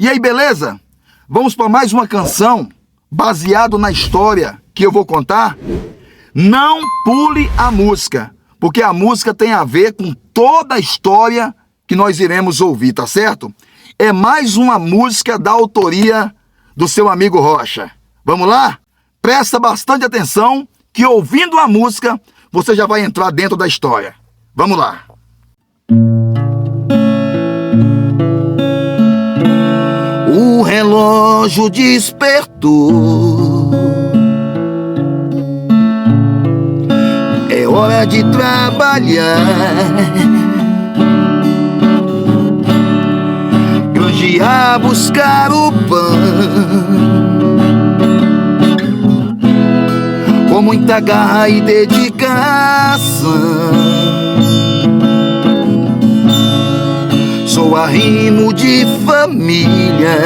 E aí, beleza? Vamos para mais uma canção baseado na história que eu vou contar? Não pule a música, porque a música tem a ver com toda a história que nós iremos ouvir, tá certo? É mais uma música da autoria do seu amigo Rocha. Vamos lá? Presta bastante atenção que ouvindo a música você já vai entrar dentro da história. Vamos lá. O relógio despertou. É hora de trabalhar. Granjear, buscar o pão. Com muita garra e dedicação. Sou arrimo de família,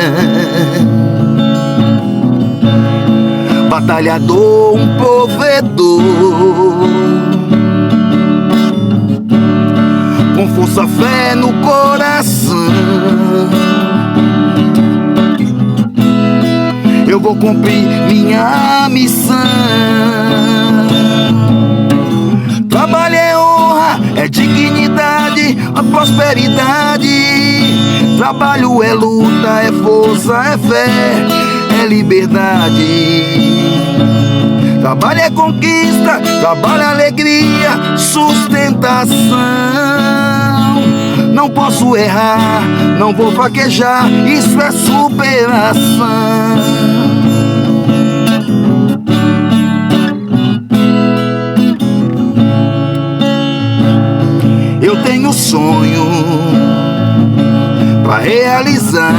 batalhador, um provedor, com força, fé no coração. Eu vou cumprir minha missão. Trabalho é honra, é dignidade, a prosperidade. Trabalho é luta, é força, é fé, é liberdade. Trabalho é conquista, trabalho é alegria, sustentação. Não posso errar, não vou fraquejar, isso é superação. Eu tenho sonho pra realizar,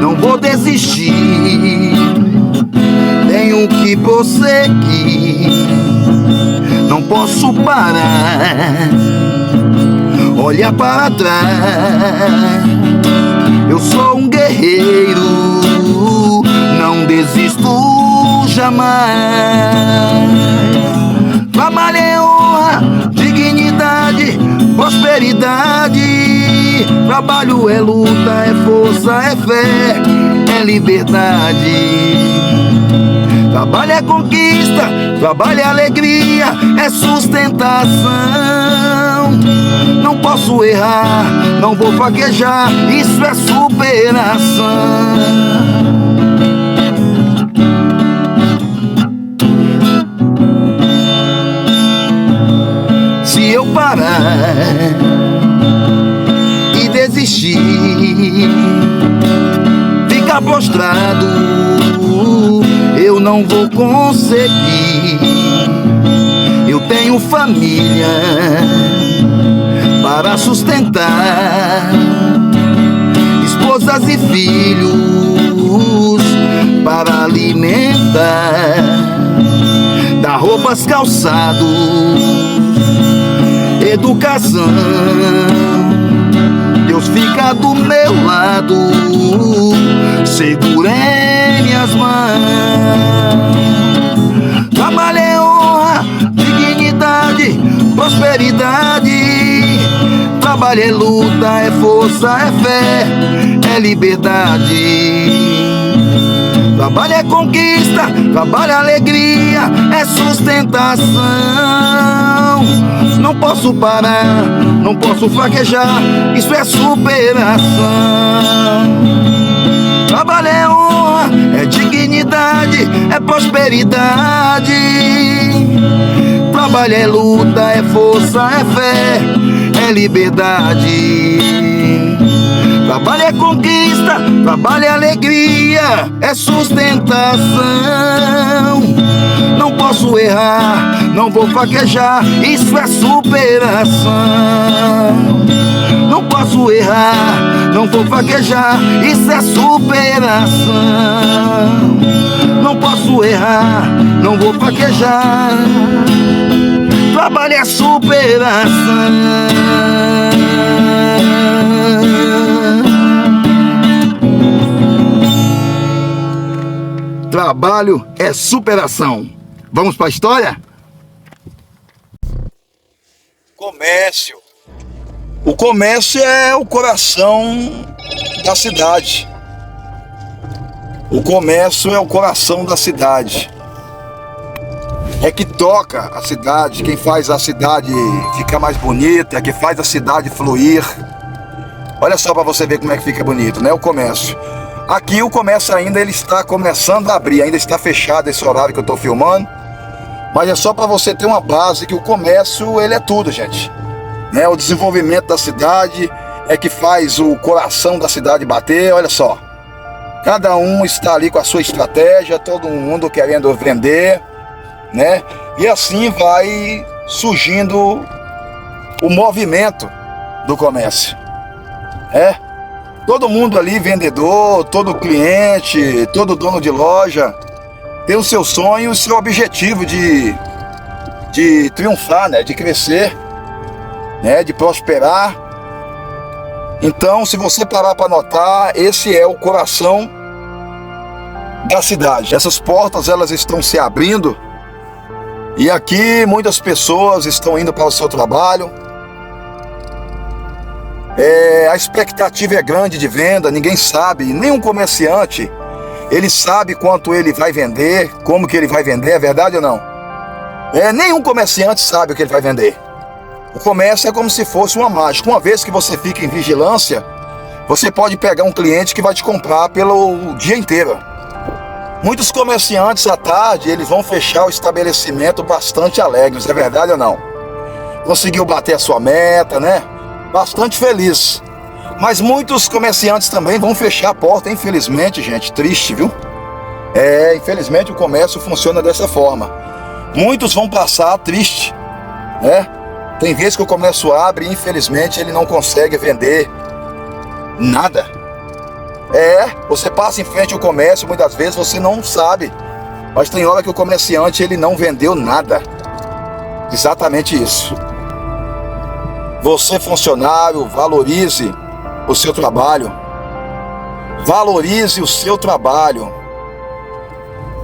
não vou desistir, tenho que prosseguir, não posso parar, olhar para trás. Eu sou um guerreiro, não desisto jamais. Trabalho é honra, dignidade, prosperidade. Trabalho é luta, é força, é fé, é liberdade. Trabalho é conquista, trabalho é alegria, é sustentação. Não posso errar, não vou fraquejar, isso é superação. Se eu parar e desistir, ficar prostrado, eu não vou conseguir. Eu tenho família para sustentar, esposas e filhos para alimentar, dar roupas, calçados, educação. Deus fica do meu lado, segura em minhas mãos. Trabalho é honra, dignidade, prosperidade. Trabalho é luta, é força, é fé, é liberdade. Trabalho é conquista, trabalho é alegria, é sustentação. Não posso parar, não posso fraquejar, isso é superação. Trabalho é honra, é dignidade, é prosperidade. Trabalho é luta, é força, é fé, é liberdade. Trabalho é conquista, trabalho é alegria, é sustentação. Não posso errar, não vou fraquejar, isso é superação. Não posso errar, não vou fraquejar, isso é superação. Não posso errar, não vou fraquejar, trabalho é superação. Trabalho é superação. Vamos para a história? Comércio. O comércio é o coração da cidade. O comércio é o coração da cidade. É que toca a cidade, quem faz a cidade ficar mais bonita, é que faz a cidade fluir. Olha só para você ver como é que fica bonito, né? O comércio. Aqui o comércio ainda ele está começando a abrir, ainda está fechado esse horário que eu estou filmando. Mas é só para você ter uma base que o comércio ele é tudo, gente. Né? O desenvolvimento da cidade é que faz o coração da cidade bater, olha só. Cada um está ali com a sua estratégia, todo mundo querendo vender, né? E assim vai surgindo o movimento do comércio. Todo mundo ali, vendedor, todo cliente, todo dono de loja, tem o seu sonho, o seu objetivo de triunfar, né? De crescer, né? De prosperar. Então, se você parar para notar, esse é o coração da cidade. Essas portas elas estão se abrindo e aqui muitas pessoas estão indo para o seu trabalho. A expectativa é grande de venda, ninguém sabe, nenhum comerciante, ele sabe quanto ele vai vender, como que ele vai vender, é verdade ou não? Nenhum comerciante sabe o que ele vai vender. O comércio é como se fosse uma mágica. Uma vez que você fica em vigilância, você pode pegar um cliente que vai te comprar pelo dia inteiro. Muitos comerciantes à tarde, eles vão fechar o estabelecimento bastante alegres, é verdade ou não? Conseguiu bater a sua meta, né? Bastante feliz. Mas muitos comerciantes também vão fechar a porta, infelizmente, gente, triste, viu? Infelizmente o comércio funciona dessa forma. Muitos vão passar triste, né? Tem vezes que o comércio abre e infelizmente ele não consegue vender nada. Você passa em frente ao comércio, muitas vezes você não sabe, mas tem hora que o comerciante ele não vendeu nada. Exatamente isso. Você, funcionário, valorize o seu trabalho. Valorize o seu trabalho.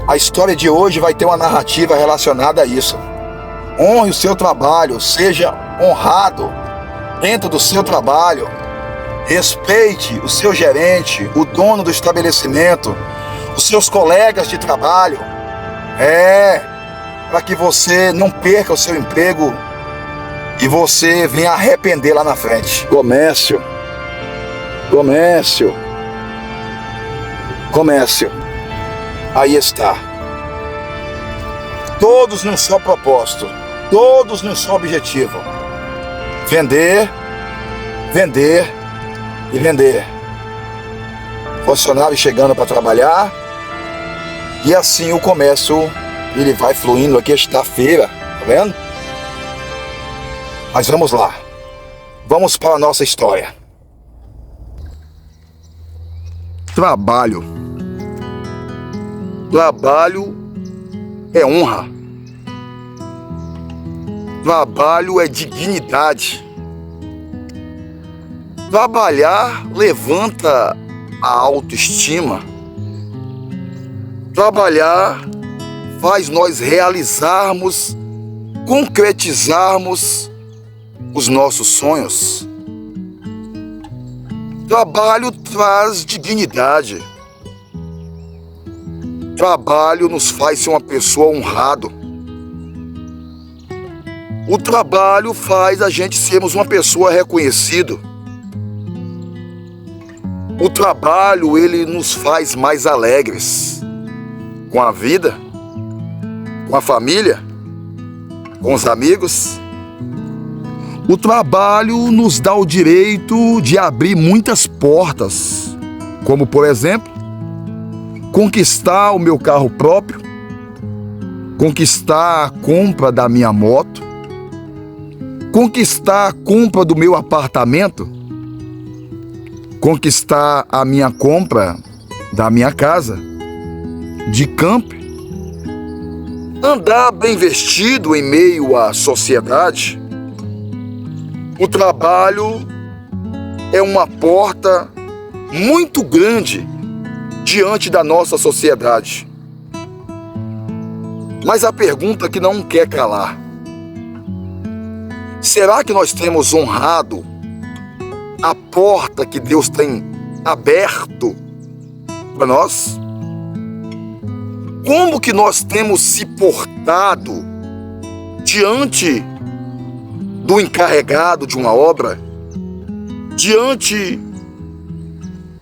A história de hoje vai ter uma narrativa relacionada a isso. Honre o seu trabalho, seja honrado dentro do seu trabalho. Respeite o seu gerente, o dono do estabelecimento, os seus colegas de trabalho. Para que você não perca o seu emprego e você venha arrepender lá na frente. Comércio. Comércio. Comércio. Aí está. Todos num só propósito. Todos num só objetivo. Vender, vender e vender. Funcionário chegando para trabalhar. E assim o comércio ele vai fluindo. Aqui está a feira, tá vendo? Mas vamos lá. Vamos para a nossa história. Trabalho. Trabalho é honra. Trabalho é dignidade. Trabalhar levanta a autoestima. Trabalhar faz nós realizarmos, concretizarmos os nossos sonhos. Trabalho traz dignidade. Trabalho nos faz ser uma pessoa honrada. O trabalho faz a gente sermos uma pessoa reconhecida. O trabalho, ele nos faz mais alegres com a vida, com a família, com os amigos. O trabalho nos dá o direito de abrir muitas portas, como, por exemplo, conquistar o meu carro próprio, conquistar a compra da minha moto, conquistar a compra do meu apartamento, conquistar a minha compra da minha casa, de campo, andar bem vestido em meio à sociedade. O trabalho é uma porta muito grande diante da nossa sociedade. Mas a pergunta que não quer calar: será que nós temos honrado a porta que Deus tem aberto para nós? Como que nós temos se portado diante do encarregado de uma obra, diante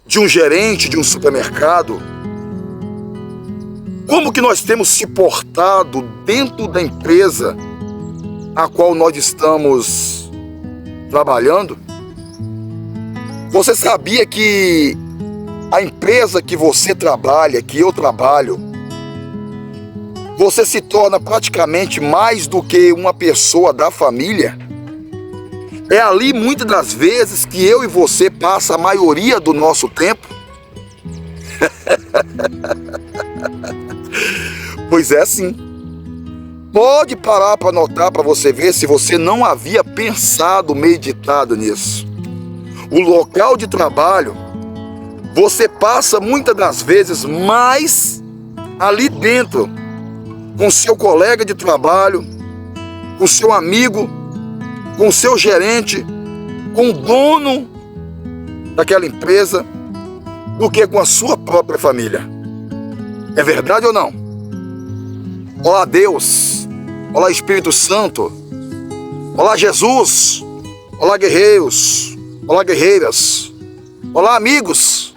de um gerente de um supermercado? Como que nós temos se portado dentro da empresa a qual nós estamos trabalhando? Você sabia que a empresa que você trabalha, que eu trabalho, você se torna praticamente mais do que uma pessoa da família? É ali muitas das vezes que eu e você passa a maioria do nosso tempo? Pois é, sim. Pode parar para notar, para você ver se você não havia pensado, meditado nisso. O local de trabalho, você passa muitas das vezes mais ali dentro, com seu colega de trabalho, com seu amigo, com seu gerente, com o dono daquela empresa, do que com a sua própria família. É verdade ou não? Olá, Deus. Olá, Espírito Santo. Olá, Jesus. Olá, guerreiros. Olá, guerreiras. Olá, amigos.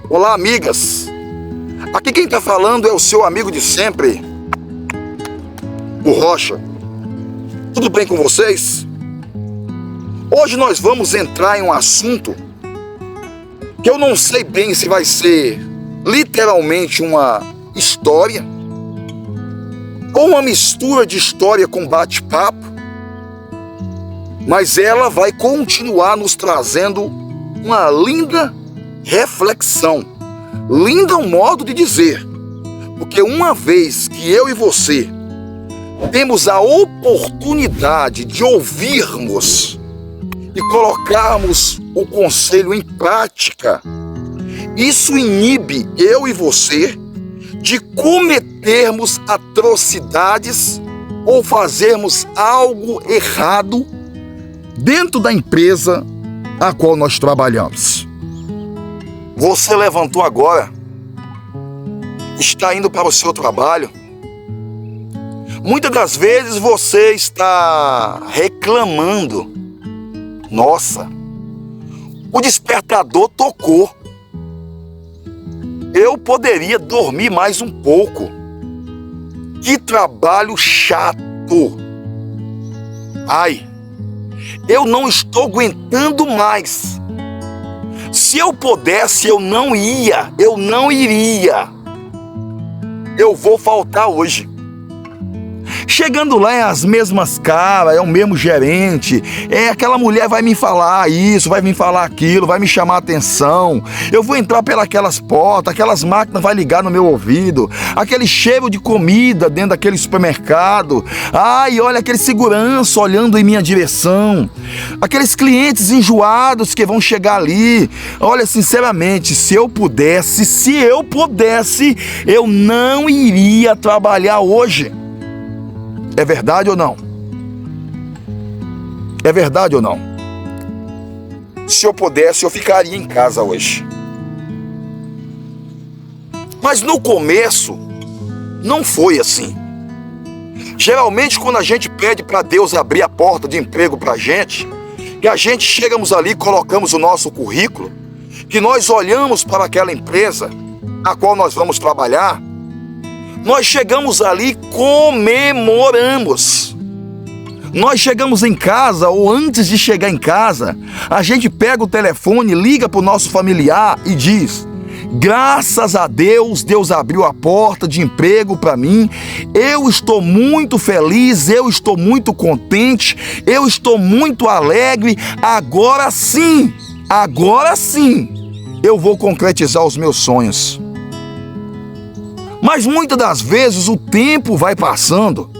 Olá, amigas. Aqui quem está falando é o seu amigo de sempre, o Rocha. Tudo bem com vocês? Hoje nós vamos entrar em um assunto que eu não sei bem se vai ser literalmente uma história ou uma mistura de história com bate-papo, mas ela vai continuar nos trazendo uma linda reflexão. Linda é um modo de dizer, porque uma vez que eu e você temos a oportunidade de ouvirmos e colocarmos o conselho em prática, isso inibe eu e você de cometermos atrocidades ou fazermos algo errado dentro da empresa a qual nós trabalhamos. Você levantou agora, está indo para o seu trabalho. Muitas das vezes você está reclamando. Nossa, o despertador tocou. Eu poderia dormir mais um pouco. Que trabalho chato. Ai, eu não estou aguentando mais. Se eu pudesse, eu não iria. Eu vou faltar hoje. Chegando lá é as mesmas caras, é o mesmo gerente, aquela mulher vai me falar isso, vai me falar aquilo, vai me chamar a atenção, eu vou entrar pelas portas, aquelas máquinas vai ligar no meu ouvido, aquele cheiro de comida dentro daquele supermercado, ai, olha aquele segurança olhando em minha direção, aqueles clientes enjoados que vão chegar ali. Olha, sinceramente, se eu pudesse, eu não iria trabalhar hoje. É verdade ou não? É verdade ou não? Se eu pudesse, eu ficaria em casa hoje. Mas no começo, não foi assim. Geralmente, quando a gente pede para Deus abrir a porta de emprego para a gente, que a gente chegamos ali, colocamos o nosso currículo, que nós olhamos para aquela empresa a qual nós vamos trabalhar, nós chegamos ali, comemoramos. Nós chegamos em casa, ou antes de chegar em casa, a gente pega o telefone, liga para o nosso familiar e diz: graças a Deus, Deus abriu a porta de emprego para mim, eu estou muito feliz, eu estou muito contente, eu estou muito alegre, agora sim, eu vou concretizar os meus sonhos. Mas muitas das vezes o tempo vai passando,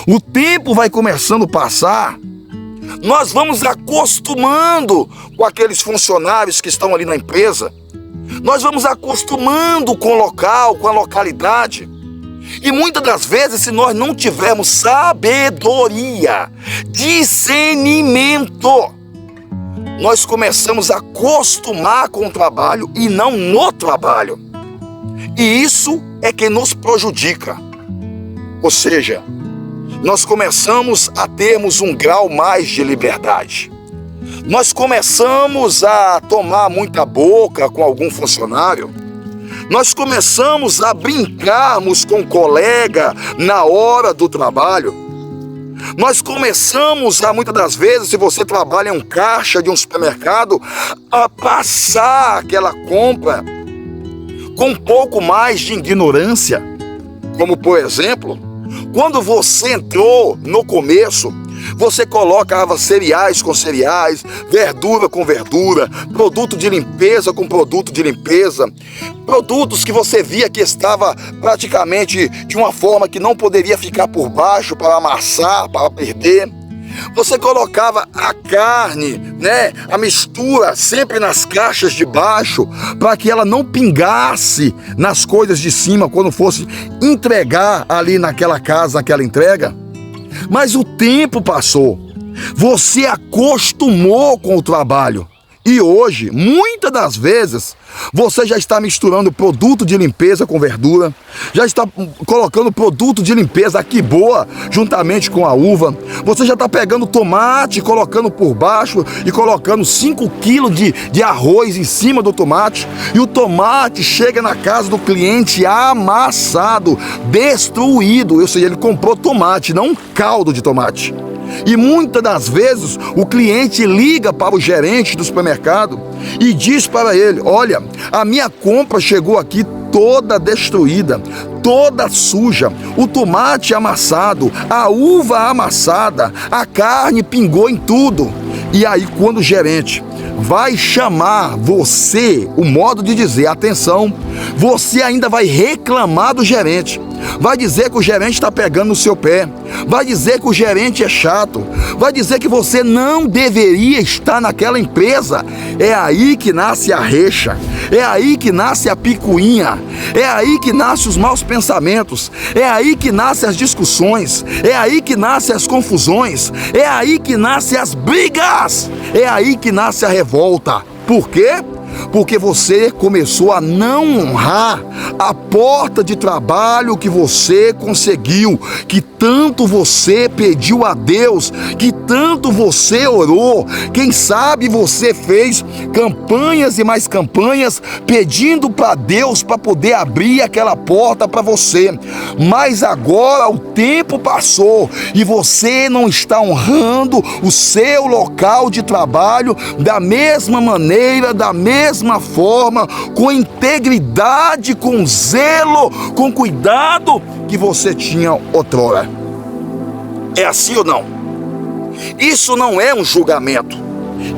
o tempo vai começando a passar, nós vamos acostumando com aqueles funcionários que estão ali na empresa, nós vamos acostumando com o local, com a localidade, e muitas das vezes, se nós não tivermos sabedoria, discernimento, nós começamos a acostumar com o trabalho e não no trabalho. E isso é que nos prejudica. Ou seja, nós começamos a termos um grau mais de liberdade. Nós começamos a tomar muita boca com algum funcionário. Nós começamos a brincarmos com o colega na hora do trabalho. Nós começamos a, muitas das vezes, se você trabalha em um caixa de um supermercado, a passar aquela compra com um pouco mais de ignorância. Como, por exemplo, quando você entrou no começo, você colocava cereais com cereais, verdura com verdura, produto de limpeza com produto de limpeza, produtos que você via que estava praticamente de uma forma que não poderia ficar por baixo para amassar, para perder. Você colocava a carne, a mistura sempre nas caixas de baixo, para que ela não pingasse nas coisas de cima quando fosse entregar ali naquela casa, naquela entrega. Mas o tempo passou, você acostumou com o trabalho e hoje, muitas das vezes, você já está misturando produto de limpeza com verdura, já está colocando produto de limpeza aqui boa juntamente com a uva, você já está pegando tomate, colocando por baixo e colocando 5 quilos de arroz em cima do tomate, e o tomate chega na casa do cliente amassado, destruído, ou seja, ele comprou tomate, não um caldo de tomate. E muitas das vezes o cliente liga para o gerente do supermercado e diz para ele: olha, a minha compra chegou aqui toda destruída, toda suja, o tomate amassado, a uva amassada, a carne pingou em tudo. E aí quando o gerente vai chamar você, o modo de dizer, atenção, você ainda vai reclamar do gerente, vai dizer que o gerente está pegando no seu pé, vai dizer que o gerente é chato, vai dizer que você não deveria estar naquela empresa. É aí que nasce a rixa, é aí que nasce a picuinha, é aí que nascem os maus pensamentos, é aí que nascem as discussões, é aí que nascem as confusões, é aí que nascem as brigas, é aí que nasce a revolta. Por quê? Porque você começou a não honrar a porta de trabalho que você conseguiu, que tanto você pediu a Deus, que tanto você orou. Quem sabe você fez campanhas e mais campanhas pedindo para Deus para poder abrir aquela porta para você. Mas agora o tempo passou e você não está honrando o seu local de trabalho da mesma maneira, da mesma forma, com integridade, com zelo, com cuidado que você tinha outrora. É assim ou não? Isso não é um julgamento,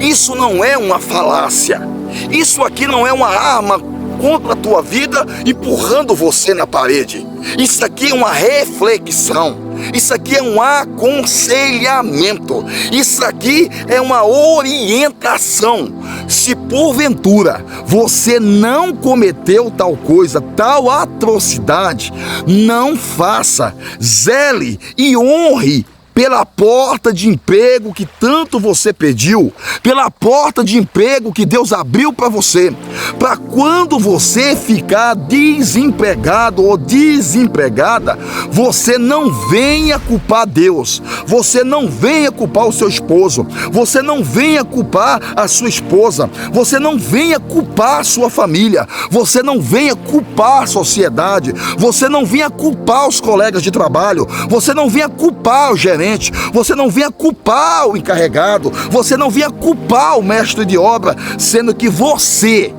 isso não é uma falácia, isso aqui não é uma arma contra a tua vida empurrando você na parede. Isso aqui é uma reflexão, isso aqui é um aconselhamento, isso aqui é uma orientação. Se porventura você não cometeu tal coisa, tal atrocidade, não faça, zele e honre pela porta de emprego que tanto você pediu, pela porta de emprego que Deus abriu para você, para quando você ficar desempregado ou desempregada, você não venha culpar Deus, você não venha culpar o seu esposo, você não venha culpar a sua esposa, você não venha culpar a sua família, você não venha culpar a sociedade, você não venha culpar os colegas de trabalho, você não venha culpar o gerente, você não venha culpar o encarregado, você não venha culpar o mestre de obra, sendo que você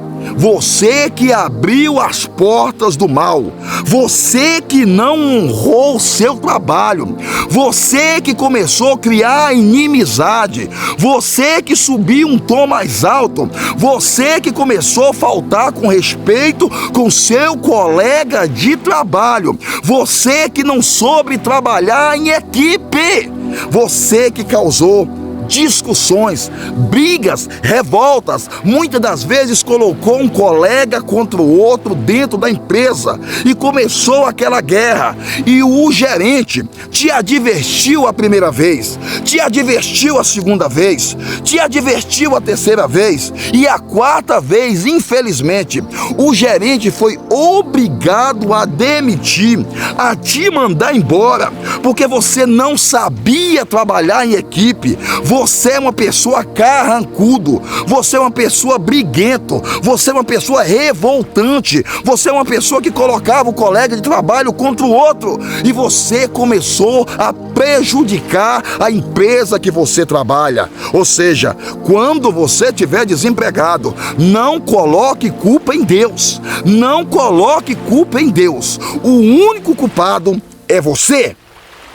que abriu as portas do mal, você que não honrou o seu trabalho, você que começou a criar inimizade, você que subiu um tom mais alto, você que começou a faltar com respeito com seu colega de trabalho, você que não soube trabalhar em equipe, você que causou discussões, brigas, revoltas. Muitas das vezes colocou um colega contra o outro dentro da empresa e começou aquela guerra. E o gerente te advertiu a primeira vez, te advertiu a segunda vez, te advertiu a terceira vez e a quarta vez, infelizmente, o gerente foi obrigado a demitir, a te mandar embora, porque você não sabia trabalhar em equipe. Você é uma pessoa carrancudo, você é uma pessoa briguento, você é uma pessoa revoltante, você é uma pessoa que colocava o colega de trabalho contra o outro e você começou a prejudicar a empresa que você trabalha. Ou seja, quando você estiver desempregado, não coloque culpa em Deus, não coloque culpa em Deus. O único culpado é você.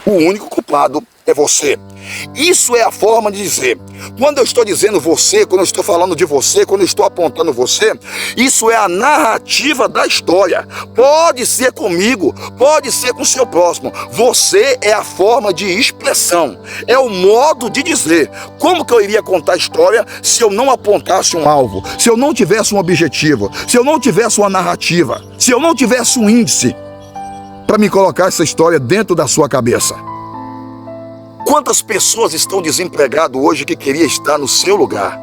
O único culpado é você. Isso é a forma de dizer. Quando eu estou dizendo você, quando eu estou falando de você, quando eu estou apontando você, isso é a narrativa da história. Pode ser comigo, pode ser com o seu próximo. Você é a forma de expressão, é o modo de dizer. Como que eu iria contar a história se eu não apontasse um alvo, se eu não tivesse um objetivo, se eu não tivesse uma narrativa, se eu não tivesse um índice para me colocar essa história dentro da sua cabeça? Quantas pessoas estão desempregadas hoje que queria estar no seu lugar?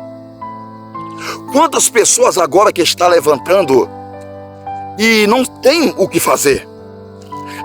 Quantas pessoas agora que está levantando e não tem o que fazer?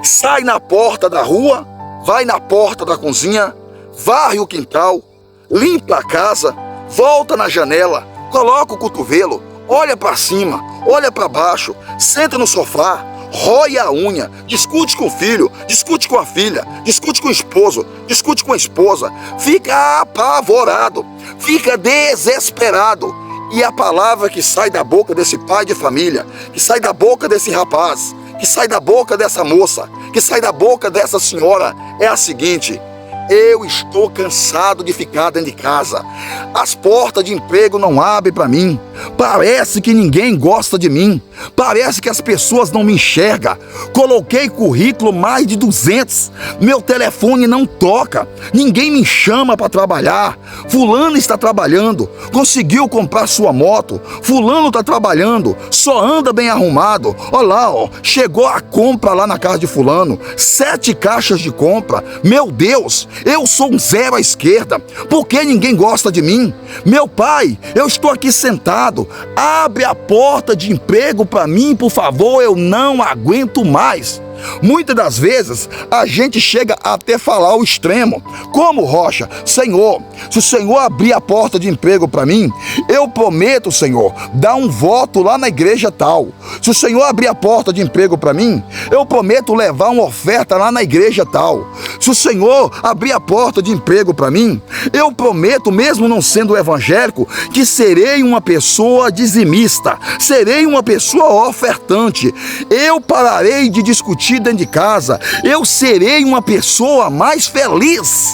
Sai na porta da rua, vai na porta da cozinha, varre o quintal, limpa a casa, volta na janela, coloca o cotovelo, olha para cima, olha para baixo, senta no sofá, rói a unha, discute com o filho, discute com a filha, discute com o esposo, discute com a esposa, fica apavorado, fica desesperado. E a palavra que sai da boca desse pai de família, que sai da boca desse rapaz, que sai da boca dessa moça, que sai da boca dessa senhora é a seguinte: eu estou cansado de ficar dentro de casa. As portas de emprego não abrem para mim. Parece que ninguém gosta de mim. Parece que as pessoas não me enxergam. Coloquei currículo mais de 200. Meu telefone não toca. Ninguém me chama para trabalhar. Fulano está trabalhando. Conseguiu comprar sua moto. Fulano está trabalhando. Só anda bem arrumado. Olha lá, ó, chegou a compra lá na casa de fulano. 7 caixas de compra. Meu Deus! Eu sou um zero à esquerda. Por que ninguém gosta de mim? Meu pai, eu estou aqui sentado. Abre a porta de emprego para mim, por favor. Eu não aguento mais. Muitas das vezes a gente chega até falar o extremo. Como, Rocha? Senhor, se o Senhor abrir a porta de emprego para mim, eu prometo, Senhor, dar um voto lá na igreja tal. Se o Senhor abrir a porta de emprego para mim, eu prometo levar uma oferta lá na igreja tal. Se o Senhor abrir a porta de emprego para mim, eu prometo, mesmo não sendo evangélico, que serei uma pessoa dizimista, serei uma pessoa ofertante. Eu pararei de discutir dentro de casa, eu serei uma pessoa mais feliz.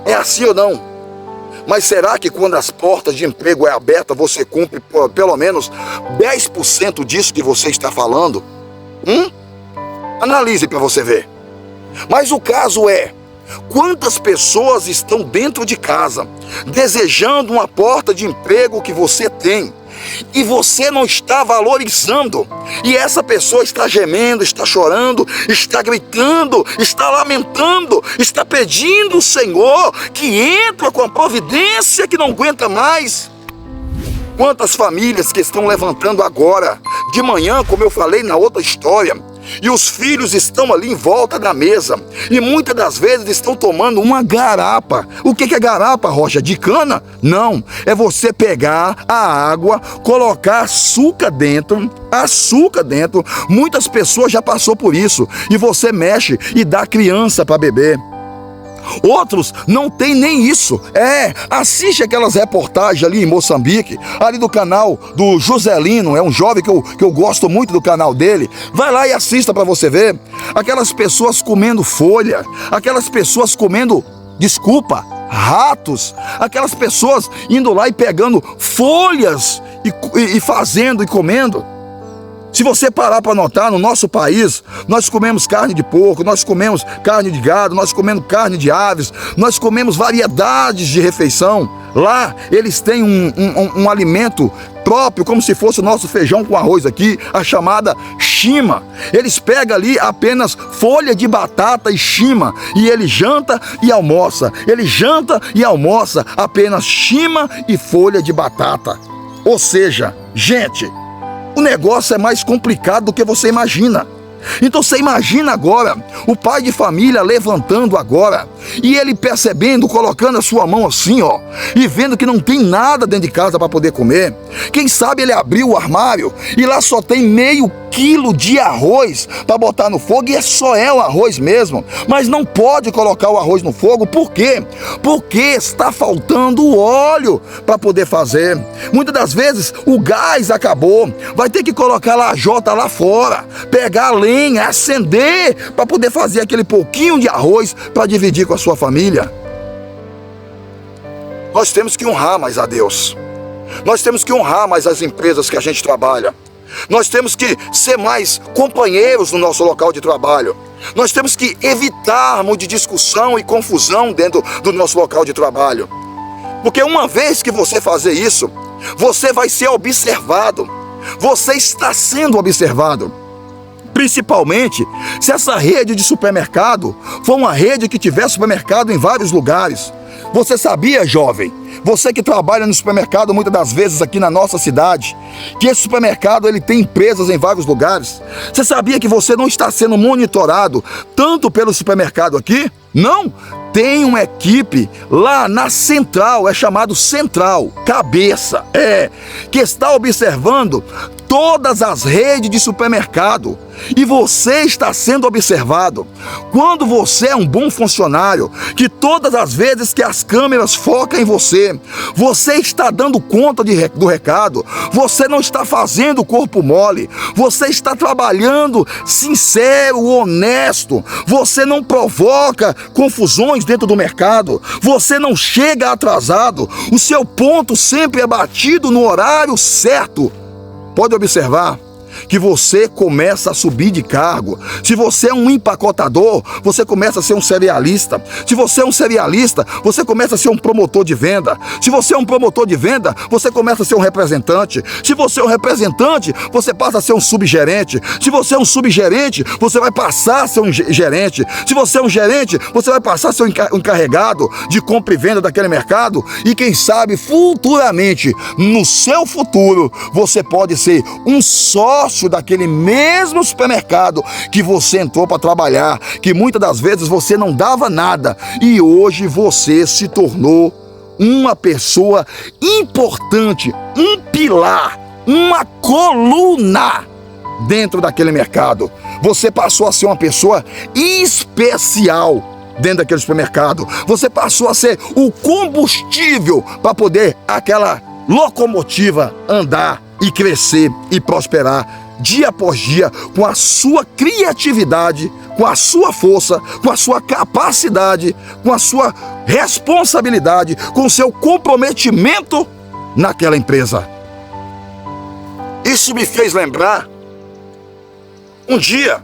É assim ou não? Mas será que quando as portas de emprego é aberta, você cumpre pelo menos 10% disso que você está falando? Analise para você ver. Mas o caso é, quantas pessoas estão dentro de casa, desejando uma porta de emprego que você tem, e você não está valorizando, e essa pessoa está gemendo, está chorando, está gritando, está lamentando, está pedindo ao Senhor que entra com a providência que não aguenta mais. Quantas famílias que estão levantando agora, de manhã, como eu falei na outra história, e os filhos estão ali em volta da mesa, e muitas das vezes estão tomando uma garapa. O que é garapa, Rocha? De cana? Não, é você pegar a água, colocar açúcar dentro. Muitas pessoas já passou por isso, e você mexe e dá criança para beber. Outros não tem nem isso. Assiste aquelas reportagens ali em Moçambique, ali do canal do Joselino, é um jovem que eu gosto muito do canal dele. Vai lá e assista para você ver. Aquelas pessoas comendo folha, aquelas pessoas comendo, ratos, aquelas pessoas indo lá e pegando folhas e fazendo e comendo. Se você parar para notar, no nosso país, nós comemos carne de porco, nós comemos carne de gado, nós comemos carne de aves, nós comemos variedades de refeição. Lá, eles têm um alimento próprio, como se fosse o nosso feijão com arroz aqui, a chamada chima. Eles pegam ali apenas folha de batata e chima, e ele janta e almoça. Ele janta e almoça apenas chima e folha de batata. Ou seja, gente, o negócio é mais complicado do que você imagina. Então você imagina agora o pai de família levantando agora e ele percebendo, colocando a sua mão assim, ó, e vendo que não tem nada dentro de casa para poder comer. Quem sabe ele abriu o armário e lá só tem meio quilo de arroz para botar no fogo, e só é o arroz mesmo, mas não pode colocar o arroz no fogo. Por quê? Porque está faltando óleo para poder fazer. Muitas das vezes o gás acabou, vai ter que colocar a lajota lá fora, pegar a lenha, acender para poder fazer aquele pouquinho de arroz para dividir com a sua família. Nós temos que honrar mais a Deus. Nós temos que honrar mais as empresas que a gente trabalha. Nós temos que ser mais companheiros no nosso local de trabalho. Nós temos que evitarmos de discussão e confusão dentro do nosso local de trabalho. Porque uma vez que você fazer isso, você vai ser observado. Você está sendo observado. Principalmente se essa rede de supermercado for uma rede que tiver supermercado em vários lugares. Você sabia, jovem, você que trabalha no supermercado muitas das vezes aqui na nossa cidade, que esse supermercado ele tem empresas em vários lugares? Você sabia que você não está sendo monitorado tanto pelo supermercado aqui? Não! Tem uma equipe lá na central, é chamado central, cabeça, que está observando todas as redes de supermercado. E você está sendo observado. Quando você é um bom funcionário, que todas as vezes que as câmeras focam em você, você está dando conta do recado, você não está fazendo corpo mole, você está trabalhando sincero, honesto, você não provoca confusões dentro do mercado, você não chega atrasado, o seu ponto sempre é batido no horário certo. Pode observar que você começa a subir de cargo. Se você é um empacotador, você começa a ser um cerealista. Se você é um cerealista, você começa a ser um promotor de venda. Se você é um promotor de venda, você começa a ser um representante. Se você é um representante, você passa a ser um subgerente. Se você é um subgerente, você vai passar a ser um gerente. Se você é um gerente, você vai passar a ser um encarregado de compra e venda daquele mercado. E quem sabe, futuramente, no seu futuro, você pode ser um sócio daquele mesmo supermercado que você entrou para trabalhar, que muitas das vezes você não dava nada e hoje você se tornou uma pessoa importante, um pilar, uma coluna dentro daquele mercado. Você passou a ser uma pessoa especial dentro daquele supermercado. Você passou a ser o combustível para poder aquela locomotiva andar e crescer e prosperar dia após dia, com a sua criatividade, com a sua força, com a sua capacidade, com a sua responsabilidade, com o seu comprometimento naquela empresa. Isso me fez lembrar, um dia,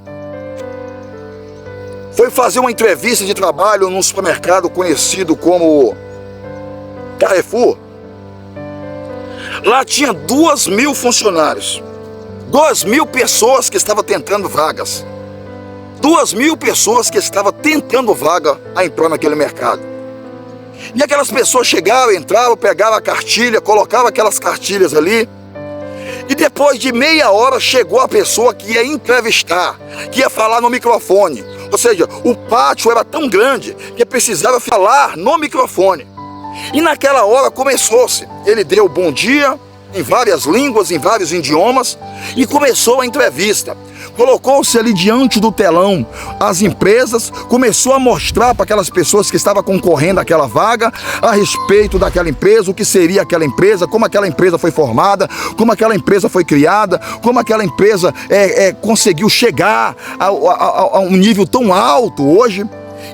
foi fazer uma entrevista de trabalho num supermercado conhecido como Carrefour. Lá tinha 2.000 funcionários, 2.000 pessoas que estavam tentando vagas, 2.000 pessoas que estavam tentando vaga a entrar naquele mercado. E aquelas pessoas chegavam, entravam, pegavam a cartilha, colocavam aquelas cartilhas ali, e depois de meia hora chegou a pessoa que ia entrevistar, que ia falar no microfone. Ou seja, o pátio era tão grande que precisava falar no microfone. E naquela hora começou-se. Ele deu bom dia em várias línguas, em vários idiomas, e começou a entrevista. Colocou-se ali diante do telão as empresas, começou a mostrar para aquelas pessoas que estavam concorrendo àquela vaga a respeito daquela empresa, o que seria aquela empresa, como aquela empresa foi formada, como aquela empresa foi criada, como aquela empresa conseguiu chegar a um nível tão alto hoje.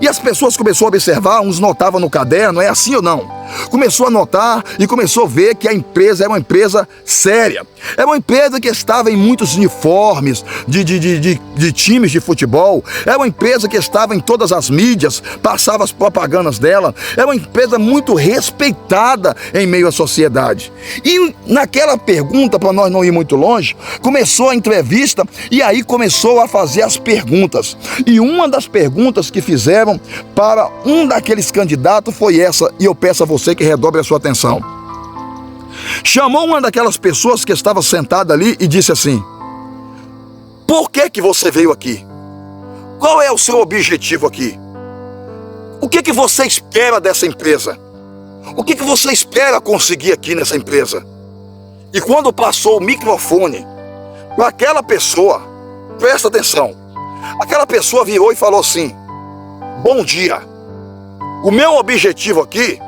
E as pessoas começaram a observar, uns notavam no caderno, é assim ou não? Começou a notar e começou a ver que a empresa era uma empresa séria. Era uma empresa que estava em muitos uniformes de times de futebol. Era uma empresa que estava em todas as mídias, passava as propagandas dela. Era uma empresa muito respeitada em meio à sociedade. E naquela pergunta, para nós não ir muito longe, começou a entrevista e aí começou a fazer as perguntas. E uma das perguntas que fizeram para um daqueles candidatos foi essa, e eu peço a você que redobre a sua atenção. Chamou uma daquelas pessoas que estava sentada ali e disse assim: por que você veio aqui? Qual é o seu objetivo aqui? O que você espera dessa empresa? O que você espera conseguir aqui nessa empresa? E quando passou o microfone para aquela pessoa, presta atenção, aquela pessoa virou e falou assim: bom dia, o meu objetivo aqui,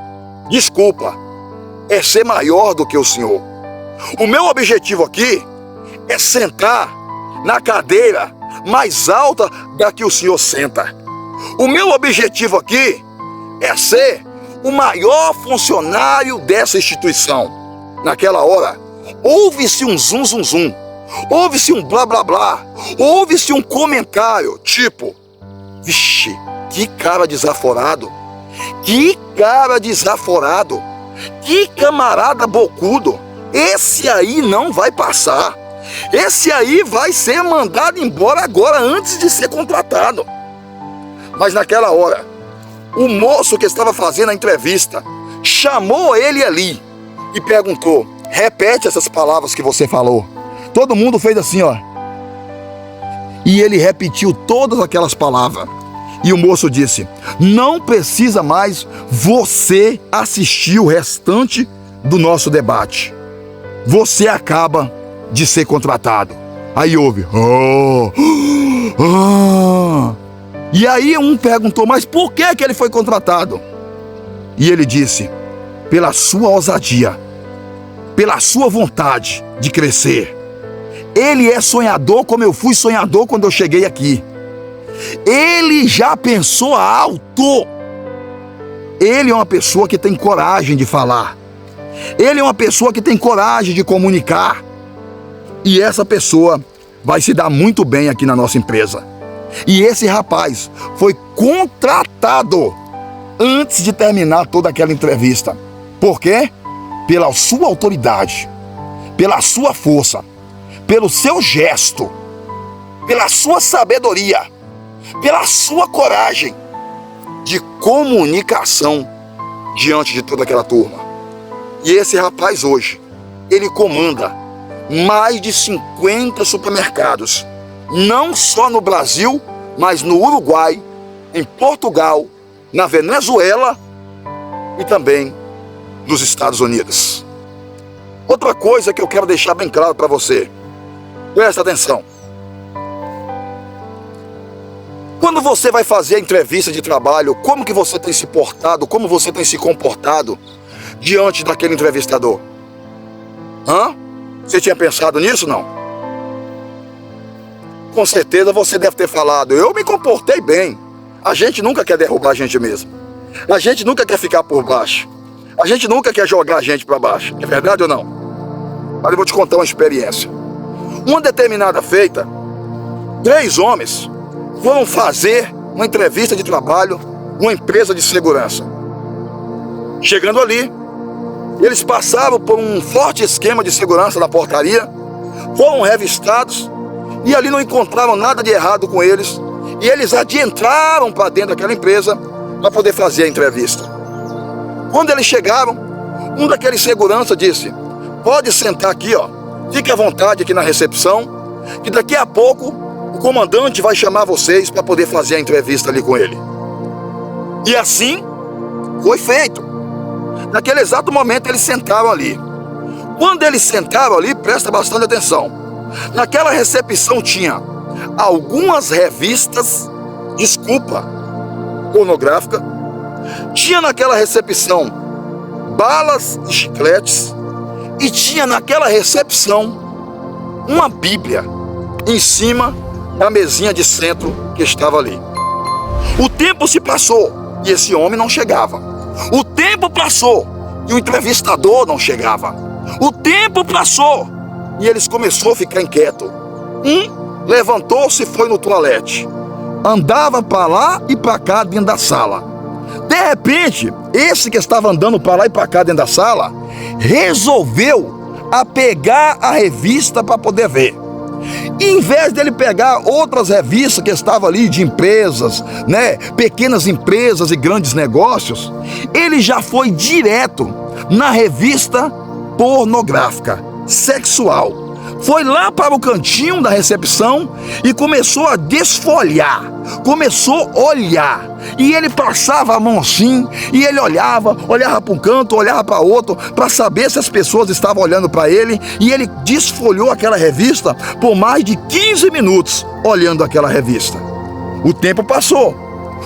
desculpa, é ser maior do que o senhor. O meu objetivo aqui é sentar na cadeira mais alta da que o senhor senta. O meu objetivo aqui é ser o maior funcionário dessa instituição. Naquela hora, houve-se um zum zum zum, houve-se um blá blá blá, houve-se um comentário tipo: vixe, que cara desaforado, que cara desaforado, que camarada bocudo, esse aí não vai passar, esse aí vai ser mandado embora agora antes de ser contratado. Mas naquela hora, o moço que estava fazendo a entrevista chamou ele ali e perguntou: repete essas palavras que você falou. Todo mundo fez assim, ó. E ele repetiu todas aquelas palavras. E o moço disse: não precisa mais você assistir o restante do nosso debate. Você acaba de ser contratado. Aí houve: E aí um perguntou: mas por que ele foi contratado? E ele disse: pela sua ousadia, pela sua vontade de crescer. Ele é sonhador como eu fui sonhador quando eu cheguei aqui. Ele já pensou alto. Ele é uma pessoa que tem coragem de falar. Ele é uma pessoa que tem coragem de comunicar. E essa pessoa vai se dar muito bem aqui na nossa empresa. E esse rapaz foi contratado antes de terminar toda aquela entrevista. Por quê? Pela sua autoridade, pela sua força, pelo seu gesto, pela sua sabedoria, pela sua coragem de comunicação diante de toda aquela turma. E esse rapaz hoje, ele comanda mais de 50 supermercados, não só no Brasil, mas no Uruguai, em Portugal, na Venezuela e também nos Estados Unidos. Outra coisa que eu quero deixar bem claro para você, presta atenção. Quando você vai fazer a entrevista de trabalho, como que você tem se portado, como você tem se comportado diante daquele entrevistador? Você tinha pensado nisso, não? Com certeza você deve ter falado: eu me comportei bem. A gente nunca quer derrubar a gente mesmo. A gente nunca quer ficar por baixo. A gente nunca quer jogar a gente para baixo. É verdade ou não? Mas eu vou te contar uma experiência. Uma determinada feita, 3 homens foram fazer uma entrevista de trabalho numa empresa de segurança. Chegando ali, eles passaram por um forte esquema de segurança na portaria, foram revistados e ali não encontraram nada de errado com eles. E eles adentraram para dentro daquela empresa para poder fazer a entrevista. Quando eles chegaram, um daqueles segurança disse: pode sentar aqui, ó, fique à vontade aqui na recepção, que daqui a pouco o comandante vai chamar vocês para poder fazer a entrevista ali com ele. E assim foi feito. Naquele exato momento eles sentaram ali. Quando eles sentaram ali, presta bastante atenção. Naquela recepção tinha algumas revistas, pornográfica. Tinha naquela recepção balas e chicletes. E tinha naquela recepção uma Bíblia em cima da mesinha de centro que estava ali. O tempo se passou e esse homem não chegava. O tempo passou e o entrevistador não chegava. O tempo passou e eles começaram a ficar inquietos. Levantou-se e foi no toalete. Andava para lá e para cá dentro da sala. De repente, esse que estava andando para lá e para cá dentro da sala, resolveu pegar a revista para poder ver. E em vez dele pegar outras revistas que estavam ali de empresas, né, pequenas empresas e grandes negócios, ele já foi direto na revista pornográfica, sexual. Foi lá para o cantinho da recepção e começou a desfolhar, começou a olhar. E ele passava a mão assim, e ele olhava para um canto, olhava para outro, para saber se as pessoas estavam olhando para ele. E ele desfolhou aquela revista por mais de 15 minutos, olhando aquela revista. O tempo passou,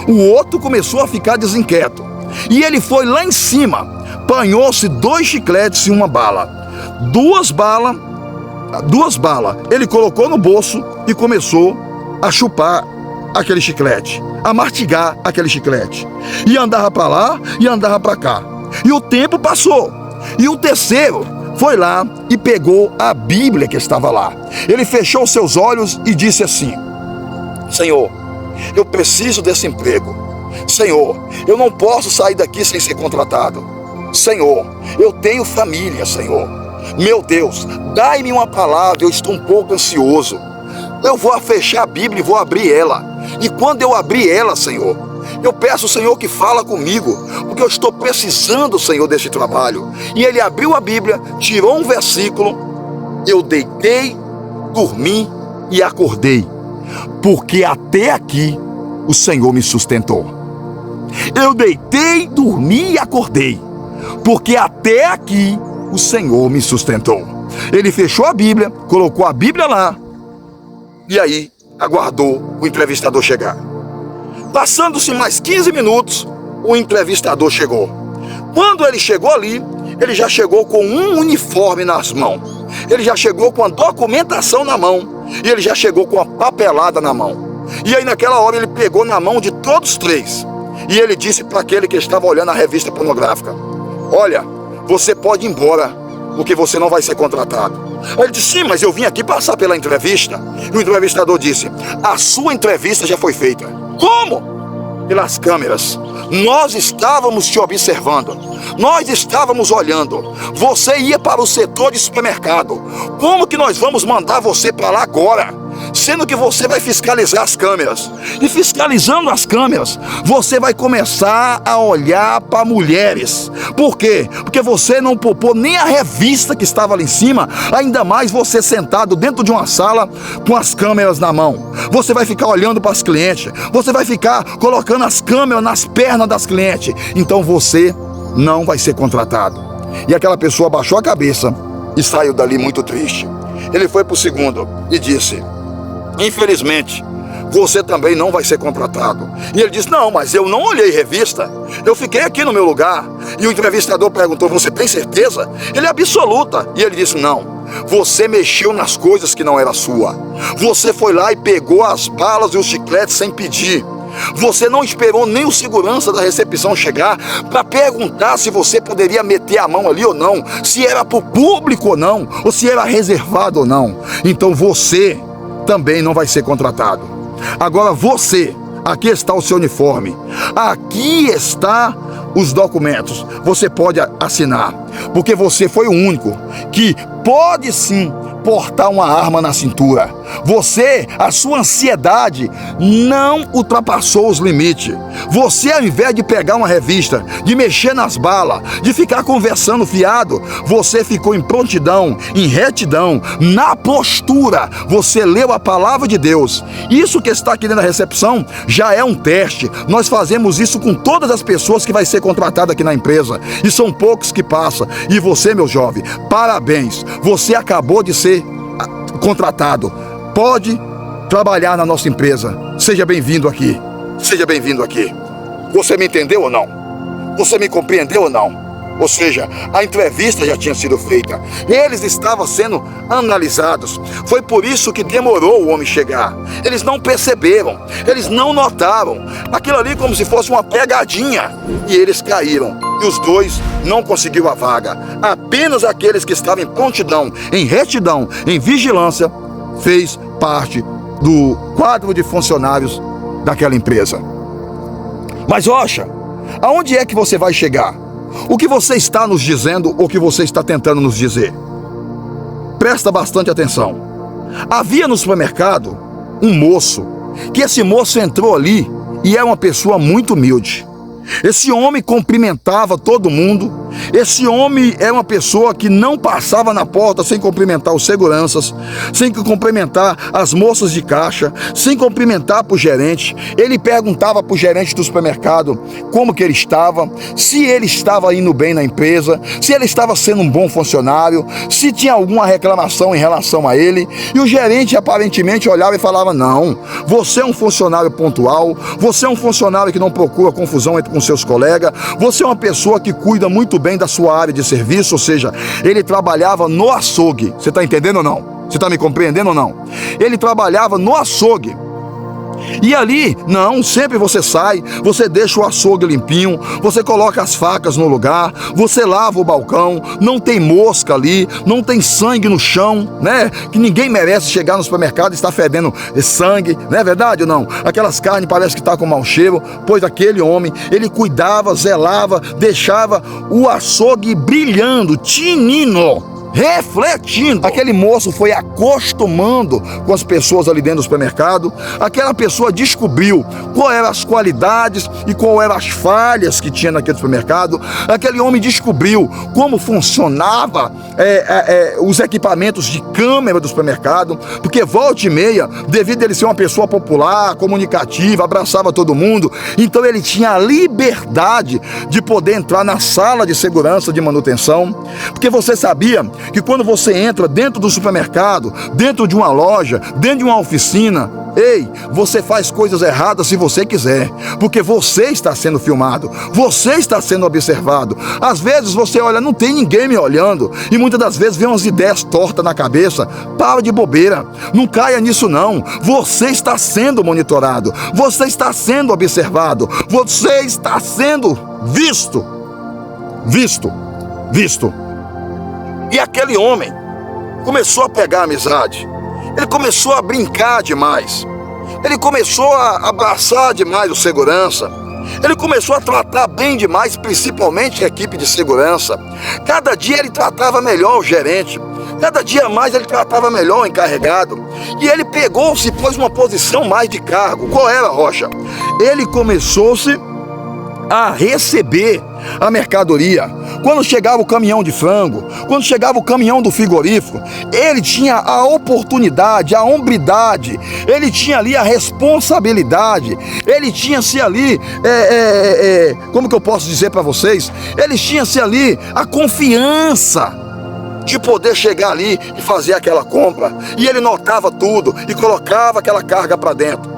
o outro começou a ficar desinquieto. E ele foi lá em cima, apanhou-se 2 chicletes e uma bala. Duas balas, ele colocou no bolso e começou a chupar aquele chiclete, a mastigar aquele chiclete. E andava para lá e andava para cá. E o tempo passou. E o terceiro foi lá e pegou a Bíblia que estava lá. Ele fechou seus olhos e disse assim: Senhor, eu preciso desse emprego. Senhor, eu não posso sair daqui sem ser contratado. Senhor, eu tenho família, Senhor. Meu Deus, dai-me uma palavra, eu estou um pouco ansioso. Eu vou fechar a Bíblia e vou abrir ela. E quando eu abrir ela, Senhor, eu peço, Senhor, que fala comigo, porque eu estou precisando, Senhor, desse trabalho. E ele abriu a Bíblia, tirou um versículo: eu deitei, dormi e acordei, porque até aqui o Senhor me sustentou. Eu deitei, dormi e acordei, porque até aqui o Senhor me sustentou. Ele fechou a Bíblia, colocou a Bíblia lá, e aí aguardou o entrevistador chegar. Passando-se mais 15 minutos, o entrevistador chegou. Quando ele chegou ali, ele já chegou com um uniforme nas mãos. Ele já chegou com a documentação na mão. E ele já chegou com a papelada na mão. E aí naquela hora ele pegou na mão de todos 3. E ele disse para aquele que estava olhando a revista pornográfica: olha, você pode ir embora, porque você não vai ser contratado. Ele disse: sim, mas eu vim aqui passar pela entrevista. E o entrevistador disse: a sua entrevista já foi feita. Como? Pelas câmeras. Nós estávamos te observando. Nós estávamos olhando. Você ia para o setor de supermercado. Como que nós vamos mandar você para lá agora? Sendo que você vai fiscalizar as câmeras. E fiscalizando as câmeras, você vai começar a olhar para mulheres. Por quê? Porque você não poupou nem a revista que estava ali em cima. Ainda mais você sentado dentro de uma sala com as câmeras na mão. Você vai ficar olhando para as clientes. Você vai ficar colocando as câmeras nas pernas das clientes. Então você não vai ser contratado. E aquela pessoa baixou a cabeça e saiu dali muito triste. Ele foi para o segundo e disse: infelizmente, você também não vai ser contratado. E ele disse: não, mas eu não olhei revista. Eu fiquei aqui no meu lugar. E o entrevistador perguntou: você tem certeza? Ele: absoluta. E ele disse: não, você mexeu nas coisas que não era sua. Você foi lá e pegou as balas e os chicletes sem pedir. Você não esperou nem o segurança da recepção chegar para perguntar se você poderia meter a mão ali ou não, se era para o público ou não, ou se era reservado ou não. Então você também não vai ser contratado. Agora você, aqui está o seu uniforme, aqui está os documentos, você pode assinar, porque você foi o único que pode sim portar uma arma na cintura. Você, a sua ansiedade não ultrapassou os limites. Você, ao invés de pegar uma revista, de mexer nas balas, de ficar conversando fiado, você ficou em prontidão, em retidão, na postura. Você leu a palavra de Deus. Isso que está aqui dentro da recepção já é um teste. Nós fazemos isso com todas as pessoas que vai ser contratada aqui na empresa. E são poucos que passam. E você, meu jovem, parabéns. Você acabou de ser contratado. Pode trabalhar na nossa empresa. Seja bem-vindo aqui. Seja bem-vindo aqui. Você me entendeu ou não? Você me compreendeu ou não? Ou seja, a entrevista já tinha sido feita. Eles estavam sendo analisados. Foi por isso que demorou o homem chegar. Eles não perceberam. Eles não notaram. Aquilo ali como se fosse uma pegadinha. E eles caíram. e os dois não conseguiram a vaga. Apenas aqueles que estavam em prontidão, em retidão, em vigilância, fez parte do quadro de funcionários daquela empresa. Mas Rocha, aonde é que você vai chegar? O que você está nos dizendo, ou o que você está tentando nos dizer? Presta bastante atenção. Havia no supermercado um moço, que esse moço entrou ali e é uma pessoa muito humilde. Esse homem cumprimentava todo mundo. Esse homem é uma pessoa que não passava na porta sem cumprimentar os seguranças, sem cumprimentar as moças de caixa, sem cumprimentar para o gerente. Ele perguntava para o gerente do supermercado como que ele estava, se ele estava indo bem na empresa, se ele estava sendo um bom funcionário, se tinha alguma reclamação em relação a ele. E o gerente aparentemente olhava e falava: não, você é um funcionário pontual, você é um funcionário que não procura confusão com seus colegas, você é uma pessoa que cuida muito bem da sua área de serviço. Ou seja, ele trabalhava no açougue. Você está entendendo ou não? Você está me compreendendo ou não? Ele trabalhava no açougue. E ali, não, sempre você sai, você deixa o açougue limpinho, você coloca as facas no lugar, você lava o balcão, não tem mosca ali, não tem sangue no chão, né? Que ninguém merece chegar no supermercado e estar fedendo sangue, não é verdade ou não? Aquelas carnes parece que está com mau cheiro, pois aquele homem, ele cuidava, zelava, deixava o açougue brilhando, tinindo, refletindo. Aquele moço foi acostumando com as pessoas ali dentro do supermercado. Aquela pessoa descobriu quais eram as qualidades e quais eram as falhas que tinha naquele supermercado. Aquele homem descobriu como funcionava os equipamentos de câmera do supermercado, porque volta e meia, devido a ele ser uma pessoa popular, comunicativa, abraçava todo mundo, então ele tinha a liberdade de poder entrar na sala de segurança de manutenção. Porque você sabia que quando você entra dentro do supermercado, dentro de uma loja, dentro de uma oficina, ei, você faz coisas erradas se você quiser, porque você está sendo filmado, você está sendo observado. Às vezes você olha, não tem ninguém me olhando, e muitas das vezes vem umas ideias tortas na cabeça. Para de bobeira, não caia nisso não. Você está sendo monitorado, você está sendo observado, você está sendo visto. E aquele homem começou a pegar amizade, ele começou a brincar demais, ele começou a abraçar demais o segurança, ele começou a tratar bem demais, principalmente a equipe de segurança. Cada dia ele tratava melhor o gerente, cada dia mais ele tratava melhor o encarregado, e ele pegou-se e pôs uma posição mais de cargo. Qual era, Rocha? Ele começou-se a receber a mercadoria. Quando chegava o caminhão de frango, quando chegava o caminhão do frigorífico, ele tinha a oportunidade, a hombridade, ele tinha ali a responsabilidade, ele tinha-se ali, como que eu posso dizer para vocês? Ele tinha-se ali a confiança de poder chegar ali e fazer aquela compra, e ele notava tudo e colocava aquela carga para dentro,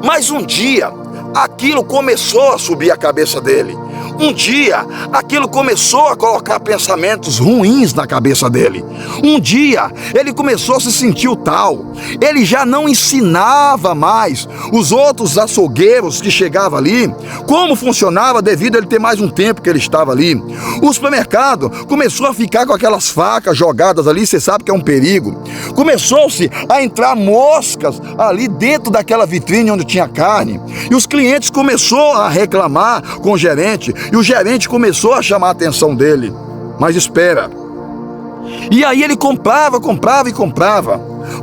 Mas um dia, aquilo começou a subir a cabeça dele. Um dia, aquilo começou a colocar pensamentos ruins na cabeça dele. Um dia, ele começou a se sentir o tal. Ele já não ensinava mais os outros açougueiros que chegavam ali como funcionava, devido a ele ter mais um tempo que ele estava ali. O supermercado começou a ficar com aquelas facas jogadas ali, você sabe que é um perigo. Começou-se a entrar moscas ali dentro daquela vitrine onde tinha carne. E os clientes começaram a reclamar com o gerente. E o gerente começou a chamar a atenção dele. Mas espera. E aí ele comprava.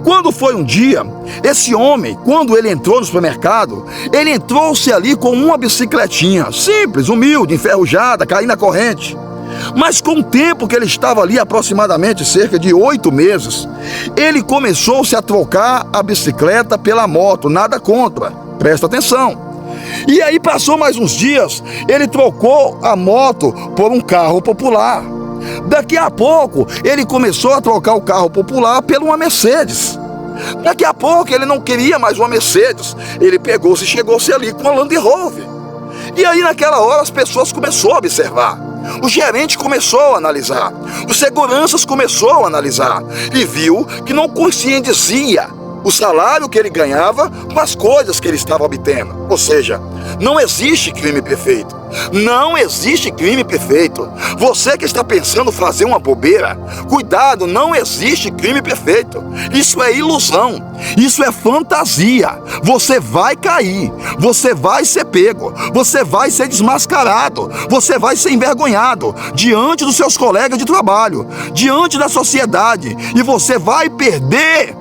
Quando foi um dia, esse homem, quando ele entrou no supermercado, ele entrou-se ali com uma bicicletinha, simples, humilde, enferrujada, caindo na corrente. Mas com o tempo que ele estava ali, aproximadamente cerca de 8 meses, ele começou-se a trocar a bicicleta pela moto. Nada contra, presta atenção. E aí passou mais uns dias, ele trocou a moto por um carro popular. Daqui a pouco, ele começou a trocar o carro popular por uma Mercedes. Daqui a pouco, ele não queria mais uma Mercedes. Ele pegou-se e chegou-se ali com a Land Rover. E aí, naquela hora, as pessoas começaram a observar. O gerente começou a analisar. Os seguranças começaram a analisar. E viu que não coincidizia o salário que ele ganhava com as coisas que ele estava obtendo. Ou seja, não existe crime perfeito. Não existe crime perfeito. Você que está pensando fazer uma bobeira, cuidado, não existe crime perfeito. Isso é ilusão, isso é fantasia. Você vai cair, você vai ser pego, você vai ser desmascarado, você vai ser envergonhado diante dos seus colegas de trabalho, diante da sociedade, e você vai perder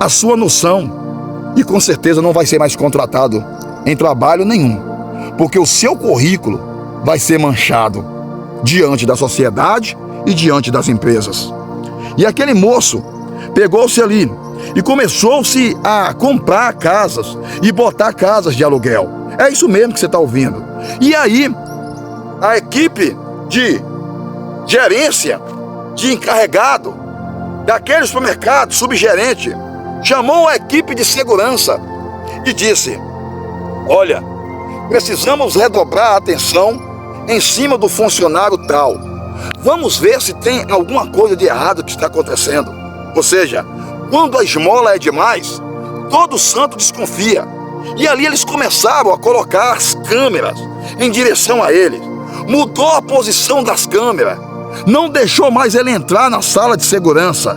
a sua noção e com certeza não vai ser mais contratado em trabalho nenhum, porque o seu currículo vai ser manchado diante da sociedade e diante das empresas. E aquele moço pegou-se ali e começou-se a comprar casas e botar casas de aluguel. É isso mesmo que você está ouvindo. E aí, a equipe de gerência, de encarregado daquele supermercado, subgerente, chamou a equipe de segurança e disse: olha, precisamos redobrar a atenção em cima do funcionário tal. Vamos ver se tem alguma coisa de errado que está acontecendo. Ou seja, quando a esmola é demais, todo santo desconfia. E ali eles começaram a colocar as câmeras em direção a ele. Mudou a posição das câmeras, não deixou mais ele entrar na sala de segurança.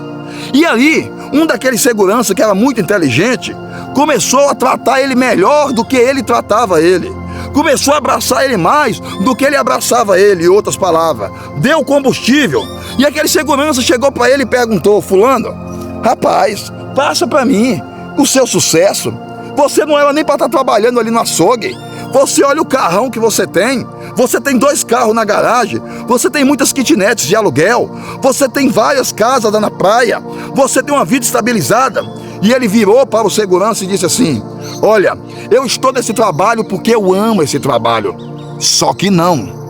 E ali, um daqueles seguranças que era muito inteligente, começou a tratar ele melhor do que ele tratava ele. Começou a abraçar ele mais do que ele abraçava ele, em outras palavras. Deu combustível. E aquele segurança chegou para ele e perguntou: fulano, rapaz, passa para mim o seu sucesso. Você não era nem para estar trabalhando ali no açougue. Você olha o carrão que você tem. Você tem 2 carros na garagem. Você tem muitas kitnets de aluguel. Você tem várias casas lá na praia. Você tem uma vida estabilizada. E ele virou para o segurança e disse assim: olha, eu estou nesse trabalho porque eu amo esse trabalho. Só que não.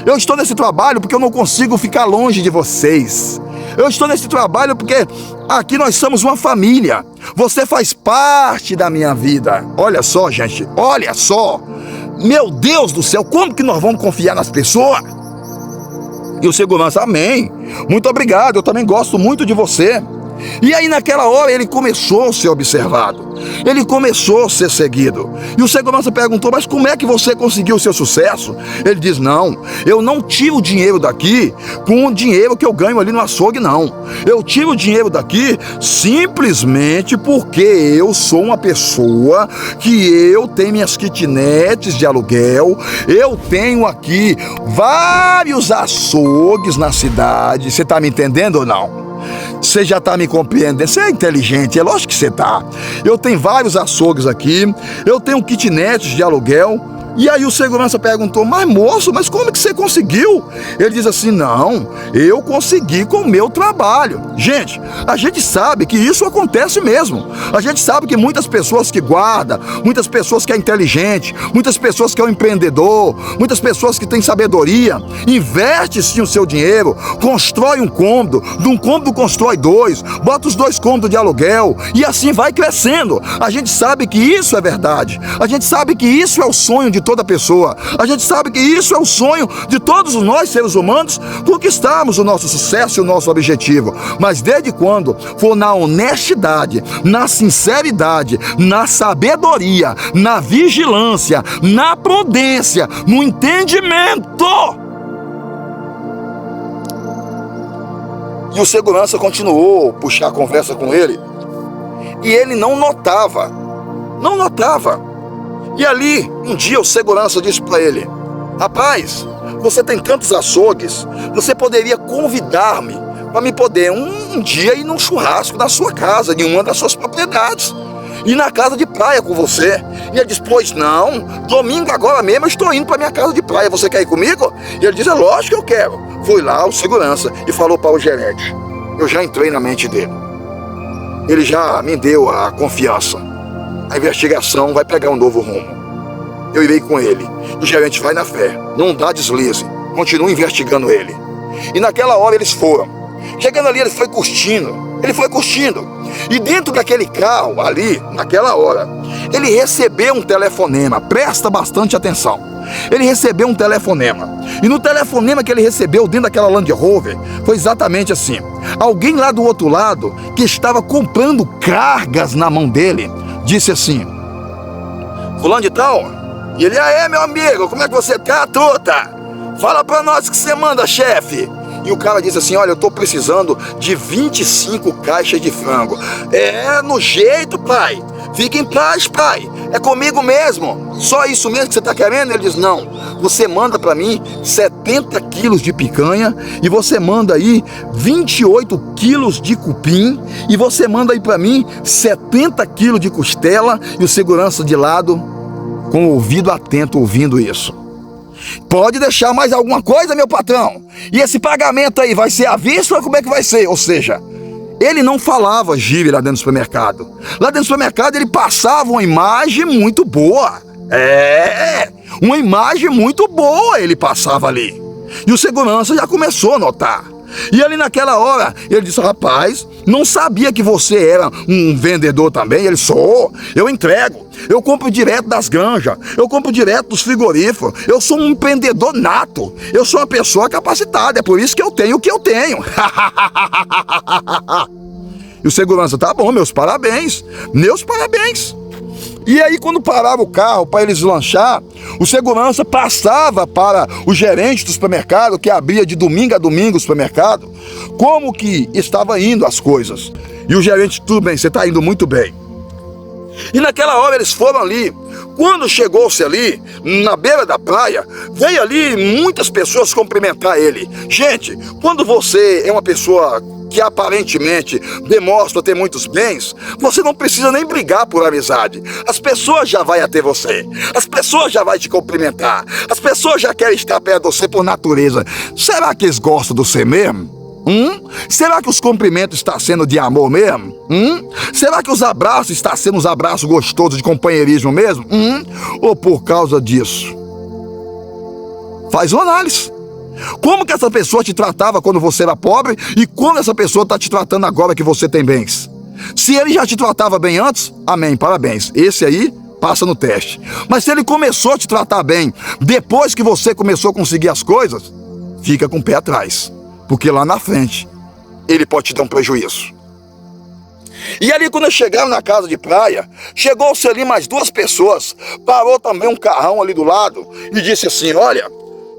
Eu estou nesse trabalho porque eu não consigo ficar longe de vocês. Eu estou nesse trabalho porque aqui nós somos uma família. Você faz parte da minha vida. Olha só, gente, olha só. Meu Deus do céu, como que nós vamos confiar nas pessoas? E o segurança: amém, muito obrigado, eu também gosto muito de você. E aí naquela hora ele começou a ser observado, ele começou a ser seguido. E o segurança perguntou: mas como é que você conseguiu o seu sucesso? Ele diz: não, eu não tiro o dinheiro daqui com o dinheiro que eu ganho ali no açougue, não. Eu tiro o dinheiro daqui simplesmente porque eu sou uma pessoa que eu tenho minhas kitnets de aluguel, eu tenho aqui vários açougues na cidade. Você está me entendendo ou não? Você já está me compreendendo? Você é inteligente, é lógico que você está. Eu tenho vários açougues aqui, eu tenho kitnets de aluguel. E aí o segurança perguntou: mas moço, mas como é que você conseguiu? Ele diz assim: não, eu consegui com o meu trabalho. Gente, a gente sabe que isso acontece mesmo. A gente sabe que muitas pessoas que guardam, muitas pessoas que é inteligente, muitas pessoas que é um empreendedor, muitas pessoas que têm sabedoria, investe sim o seu dinheiro, constrói um cômodo, de um cômodo constrói 2, bota os 2 cômodos de aluguel e assim vai crescendo. A gente sabe que isso é verdade. A gente sabe que isso é o sonho de toda pessoa. A gente sabe que isso é o sonho de todos nós seres humanos, conquistarmos o nosso sucesso e o nosso objetivo. Mas desde quando for na honestidade, na sinceridade, na sabedoria, na vigilância, na prudência, no entendimento. E o segurança continuou a puxar a conversa com ele e ele não notava. E ali, um dia o segurança disse para ele: rapaz, você tem tantos açougues, você poderia convidar-me para me poder um dia ir num churrasco na sua casa, em uma das suas propriedades, ir na casa de praia com você. E ele disse: pois não, domingo agora mesmo eu estou indo para minha casa de praia, você quer ir comigo? E ele disse: é lógico que eu quero. Foi lá o segurança e falou para o gerente. Eu já entrei na mente dele, ele já me deu a confiança. A investigação vai pegar um novo rumo. Eu irei com ele. O gerente vai na fé, não dá deslize, continua investigando ele. E naquela hora eles foram. Chegando ali, ele foi curtindo. E dentro daquele carro ali, naquela hora, ele recebeu um telefonema, presta bastante atenção. Ele recebeu um telefonema. E no telefonema que ele recebeu dentro daquela Land Rover, foi exatamente assim. Alguém lá do outro lado, que estava comprando cargas na mão dele, disse assim: fulano de tal? E ele: aê, meu amigo, como é que você tá, truta? Fala pra nós o que você manda, chefe. E o cara disse assim: olha, eu tô precisando de 25 caixas de frango. É, no jeito, pai. Fica em paz, pai. É comigo mesmo. Só isso mesmo que você tá querendo? Ele diz: não, você manda pra mim 70 quilos de picanha, e você manda aí 28 quilos de cupim, e você manda aí pra mim 70 quilos de costela. E o segurança de lado, com o ouvido atento, ouvindo isso: pode deixar mais alguma coisa, meu patrão? E esse pagamento aí vai ser à vista ou como é que vai ser? Ou seja, ele não falava gíria lá dentro do supermercado. Lá dentro do supermercado ele passava uma imagem muito boa. Uma imagem muito boa ele passava ali. E o segurança já começou a notar. E ali naquela hora, ele disse: rapaz, não sabia que você era um vendedor também. Ele: sou, eu entrego, eu compro direto das granjas, eu compro direto dos frigoríferos, eu sou um empreendedor nato, eu sou uma pessoa capacitada, é por isso que eu tenho o que eu tenho. E o segurança: tá bom, meus parabéns. E aí, quando parava o carro para eles lanchar, o segurança passava para o gerente do supermercado, que abria de domingo a domingo o supermercado, como que estava indo as coisas. E o gerente: tudo bem, você está indo muito bem. E naquela hora eles foram ali. Quando chegou-se ali, na beira da praia, veio ali muitas pessoas cumprimentar ele. Gente, quando você é uma pessoa que aparentemente demonstra ter muitos bens, você não precisa nem brigar por amizade. As pessoas já vão até você, as pessoas já vão te cumprimentar, as pessoas já querem estar perto de você por natureza. Será que eles gostam de você mesmo? Será que os cumprimentos estão sendo de amor mesmo? Será que os abraços estão sendo uns abraços gostosos de companheirismo mesmo? Ou por causa disso? Faz uma análise. Como que essa pessoa te tratava quando você era pobre e como essa pessoa está te tratando agora que você tem bens? Se ele já te tratava bem antes, amém, parabéns. Esse aí passa no teste. Mas se ele começou a te tratar bem depois que você começou a conseguir as coisas, fica com o pé atrás, porque lá na frente ele pode te dar um prejuízo. E ali, quando chegaram na casa de praia, chegou-se ali mais duas pessoas, parou também um carrão ali do lado e disse assim: olha,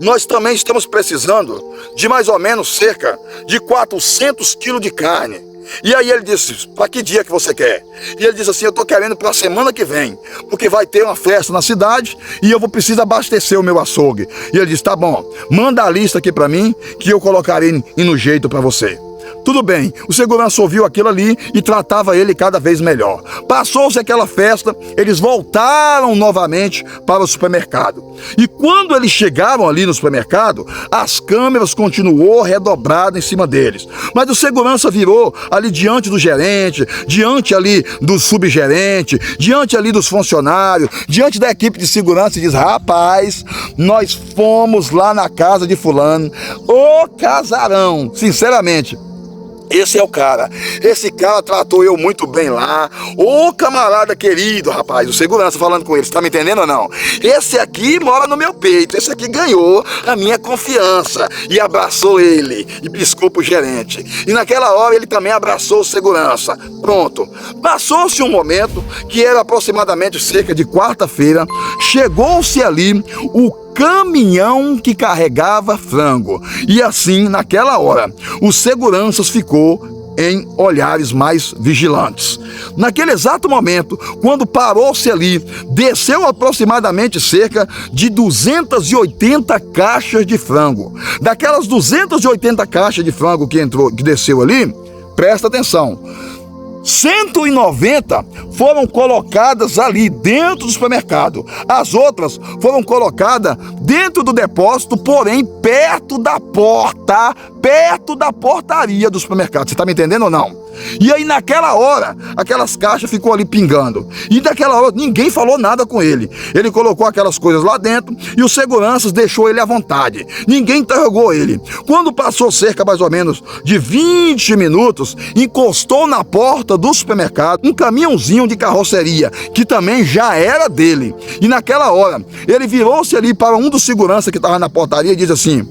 nós também estamos precisando de mais ou menos cerca de 400 quilos de carne. E aí ele disse: para que dia que você quer? E ele disse assim: eu estou querendo para a semana que vem, porque vai ter uma festa na cidade e eu vou precisar abastecer o meu açougue. E ele disse: tá bom, manda a lista aqui para mim que eu colocarei no jeito para você. Tudo bem, o segurança ouviu aquilo ali e tratava ele cada vez melhor. Passou-se aquela festa, eles voltaram novamente para o supermercado. E quando eles chegaram ali no supermercado, as câmeras continuou redobradas em cima deles. Mas o segurança virou ali diante do gerente, diante ali do subgerente, diante ali dos funcionários, diante da equipe de segurança e diz: rapaz, nós fomos lá na casa de fulano, ô casarão, sinceramente. Esse é o cara, esse cara tratou eu muito bem lá. Ô camarada querido, rapaz, o segurança falando com ele, você tá me entendendo ou não? Esse aqui mora no meu peito, esse aqui ganhou a minha confiança. E abraçou ele, e piscou pro gerente. E naquela hora ele também abraçou o segurança. Pronto, passou-se um momento, que era aproximadamente cerca de quarta-feira, chegou-se ali o caminhão que carregava frango. E assim, naquela hora, os seguranças ficou em olhares mais vigilantes. Naquele exato momento, quando parou-se ali, desceu aproximadamente cerca de 280 caixas de frango. Daquelas 280 caixas de frango que desceu ali, presta atenção, 190 foram colocadas ali dentro do supermercado. As outras foram colocadas dentro do depósito, porém perto da porta, perto da portaria do supermercado. Você está me entendendo ou não? E aí naquela hora, aquelas caixas ficou ali pingando. E naquela hora ninguém falou nada com ele. Ele colocou aquelas coisas lá dentro e os seguranças deixou ele à vontade. Ninguém interrogou ele. Quando passou cerca mais ou menos de 20 minutos, encostou na porta do supermercado um caminhãozinho de carroceria, que também já era dele. E naquela hora, ele virou-se ali para um dos seguranças que estava na portaria e disse assim: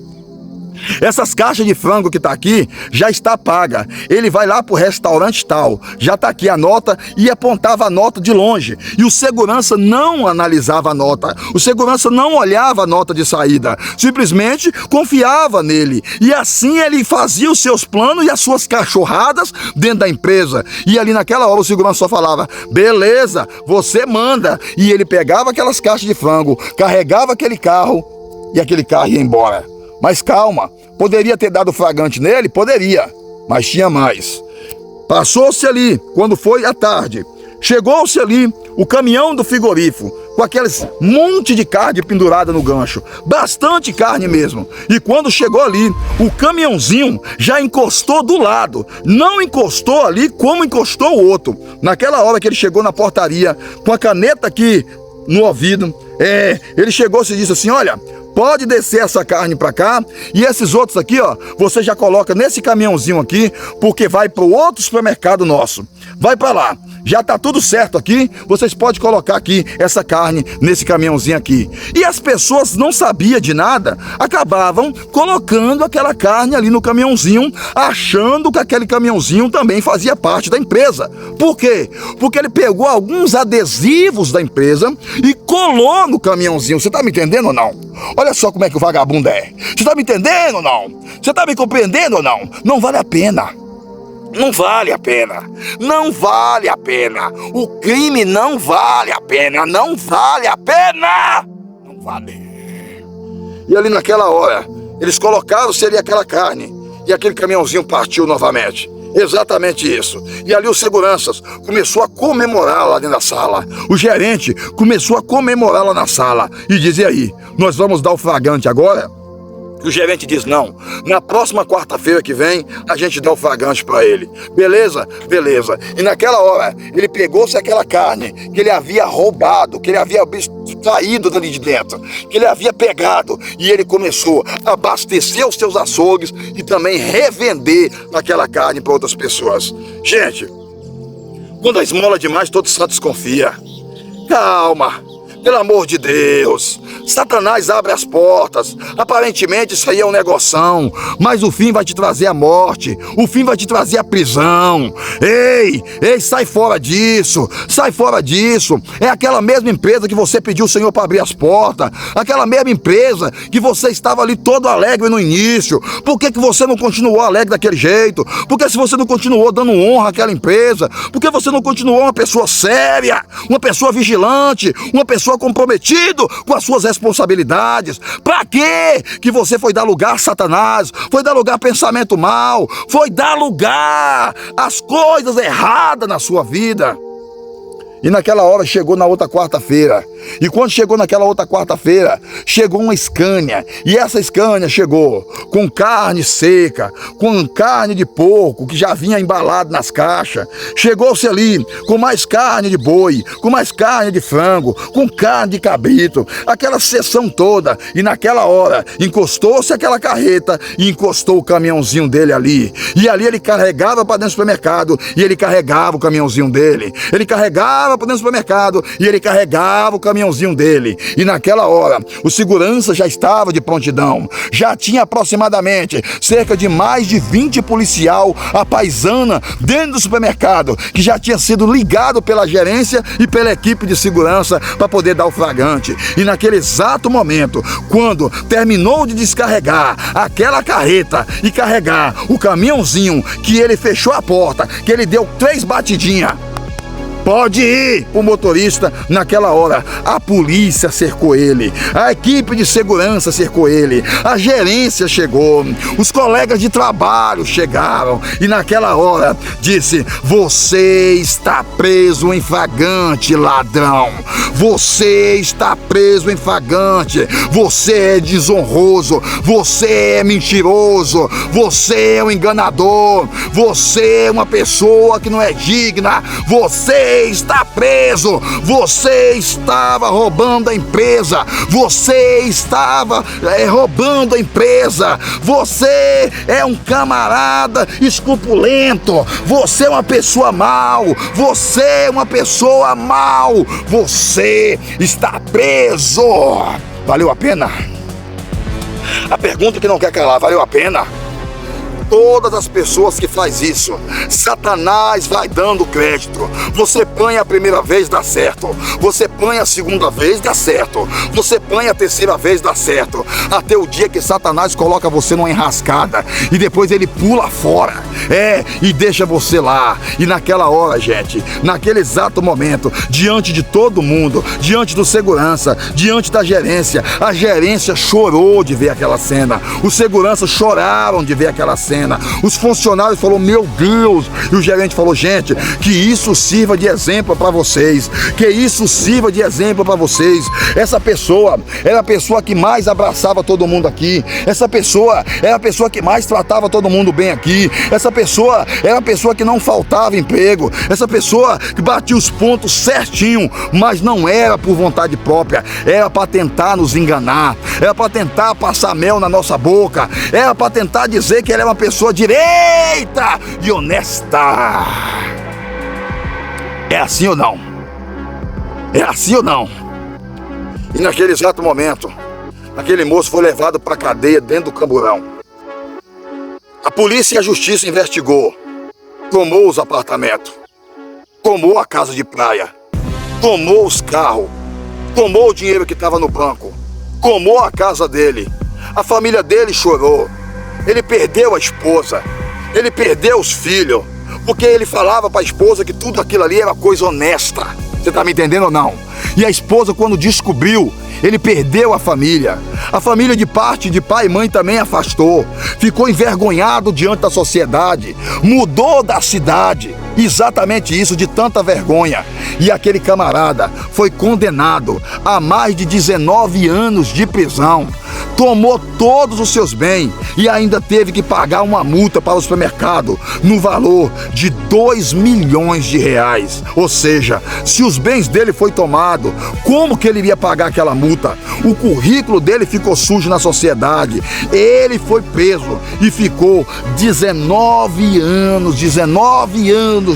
essas caixas de frango que tá aqui já está paga. Ele vai lá pro restaurante tal, já tá aqui a nota, e apontava a nota de longe. E o segurança não analisava a nota. O segurança não olhava a nota de saída. Simplesmente confiava nele. E assim ele fazia os seus planos e as suas cachorradas dentro da empresa. E ali naquela hora o segurança só falava: beleza, você manda. E ele pegava aquelas caixas de frango, carregava aquele carro e aquele carro ia embora. Mas calma, poderia ter dado flagrante nele? Poderia, mas tinha mais. Passou-se ali, quando foi à tarde, chegou-se ali o caminhão do frigorífico, com aqueles monte de carne pendurada no gancho, bastante carne mesmo. E quando chegou ali, o caminhãozinho já encostou do lado, não encostou ali como encostou o outro. Naquela hora que ele chegou na portaria, com a caneta aqui no ouvido, ele chegou e disse assim: olha, pode descer essa carne para cá, e esses outros aqui, ó, você já coloca nesse caminhãozinho aqui, porque vai para o outro supermercado nosso. Vai para lá. Já tá tudo certo aqui, vocês podem colocar aqui essa carne nesse caminhãozinho aqui. E as pessoas não sabiam de nada, acabavam colocando aquela carne ali no caminhãozinho, achando que aquele caminhãozinho também fazia parte da empresa. Por quê? Porque ele pegou alguns adesivos da empresa e colou no caminhãozinho. Você tá me entendendo ou não? Olha só como é que o vagabundo é. Você tá me entendendo ou não? Você tá me compreendendo ou não? Não vale a pena. Não vale a pena, não vale a pena, o crime não vale a pena, não vale a pena, não vale. E ali naquela hora, eles colocaram seria aquela carne, e aquele caminhãozinho partiu novamente. Exatamente isso. E ali os seguranças começou a comemorar lá dentro da sala. O gerente começou a comemorar lá na sala e dizia aí: nós vamos dar o flagrante agora? E o gerente diz: não, na próxima quarta-feira que vem a gente dá o flagrante para ele. Beleza? Beleza. E naquela hora ele pegou-se aquela carne que ele havia roubado, que ele havia saído dali de dentro, que ele havia pegado, e ele começou a abastecer os seus açougues e também revender aquela carne para outras pessoas. Gente, quando a esmola demais, todo santo desconfia. Calma. Pelo amor de Deus, Satanás abre as portas. Aparentemente isso aí é um negoção, mas o fim vai te trazer a morte, o fim vai te trazer a prisão. Ei, sai fora disso, sai fora disso. É aquela mesma empresa que você pediu o Senhor para abrir as portas, aquela mesma empresa que você estava ali todo alegre no início. Por que você não continuou alegre daquele jeito? Porque se você não continuou dando honra àquela empresa? Porque você não continuou uma pessoa séria, uma pessoa vigilante, uma pessoa comprometido com as suas responsabilidades? Para quê que você foi dar lugar a Satanás, foi dar lugar a pensamento mal, foi dar lugar às coisas erradas na sua vida? E naquela hora chegou na outra quarta-feira. E quando chegou naquela outra quarta-feira, chegou uma Scania. E essa Scania chegou com carne seca, com carne de porco que já vinha embalado nas caixas. Chegou-se ali com mais carne de boi, com mais carne de frango, com carne de cabrito, aquela sessão toda. E naquela hora encostou-se aquela carreta e encostou o caminhãozinho dele ali. E ali ele carregava para dentro do supermercado e ele carregava o caminhãozinho dele. Ele carregava para dentro do supermercado e ele carregava o caminhãozinho dele. E naquela hora o segurança já estava de prontidão. Já tinha aproximadamente cerca de mais de 20 policial à paisana dentro do supermercado, que já tinha sido ligado pela gerência e pela equipe de segurança para poder dar o flagrante. E naquele exato momento, quando terminou de descarregar aquela carreta e carregar o caminhãozinho, que ele fechou a porta, que ele deu 3 batidinhas, Pode ir. O motorista, naquela hora, a polícia cercou ele, a equipe de segurança cercou ele, a gerência chegou, os colegas de trabalho chegaram e naquela hora disse: você está preso em flagrante, ladrão. Você está preso em flagrante. Você é desonroso. Você é mentiroso. Você é um enganador. Você é uma pessoa que não é digna. Você está preso. Você estava roubando a empresa. Você estava roubando a empresa. Você é um camarada escrupulento. Você é uma pessoa mal. Você é uma pessoa mal. Você está preso. Valeu a pena? A pergunta que não quer calar: valeu a pena? Todas as pessoas que faz isso, Satanás vai dando crédito. Você põe a primeira vez, dá certo. Você põe a segunda vez, dá certo. Você põe a terceira vez, dá certo. Até o dia que Satanás coloca você numa enrascada e depois ele pula fora. E deixa você lá. E naquela hora, gente, naquele exato momento, diante de todo mundo, diante do segurança, diante da gerência, a gerência chorou de ver aquela cena. Os seguranças choraram de ver aquela cena. Os funcionários falaram: meu Deus. E o gerente falou: gente, que isso sirva de exemplo para vocês. Que isso sirva de exemplo para vocês. Essa pessoa era a pessoa que mais abraçava todo mundo aqui. Essa pessoa era a pessoa que mais tratava todo mundo bem aqui. Essa pessoa era a pessoa que não faltava emprego. Essa pessoa que batia os pontos certinho, mas não era por vontade própria. Era para tentar nos enganar. Era para tentar passar mel na nossa boca. Era para tentar dizer que ela é uma pessoa direita e honesta. É assim ou não? É assim ou não? E naquele exato momento, aquele moço foi levado para a cadeia dentro do camburão. A polícia e a justiça investigou, tomou os apartamentos, tomou a casa de praia, tomou os carros, tomou o dinheiro que estava no banco, tomou a casa dele. A família dele chorou. Ele perdeu a esposa, ele perdeu os filhos, porque ele falava para a esposa que tudo aquilo ali era coisa honesta. Você está me entendendo ou não? E a esposa, quando descobriu, ele perdeu a família. A família de parte de pai e mãe também afastou. Ficou envergonhado diante da sociedade. Mudou da cidade. Exatamente isso, de tanta vergonha. E aquele camarada foi condenado a mais de 19 anos de prisão. Tomou todos os seus bens e ainda teve que pagar uma multa para o supermercado no valor de 2 milhões de reais. Ou seja, se os bens dele foi tomado, como que ele iria pagar aquela multa? O currículo dele ficou sujo na sociedade. Ele foi preso e ficou 19 anos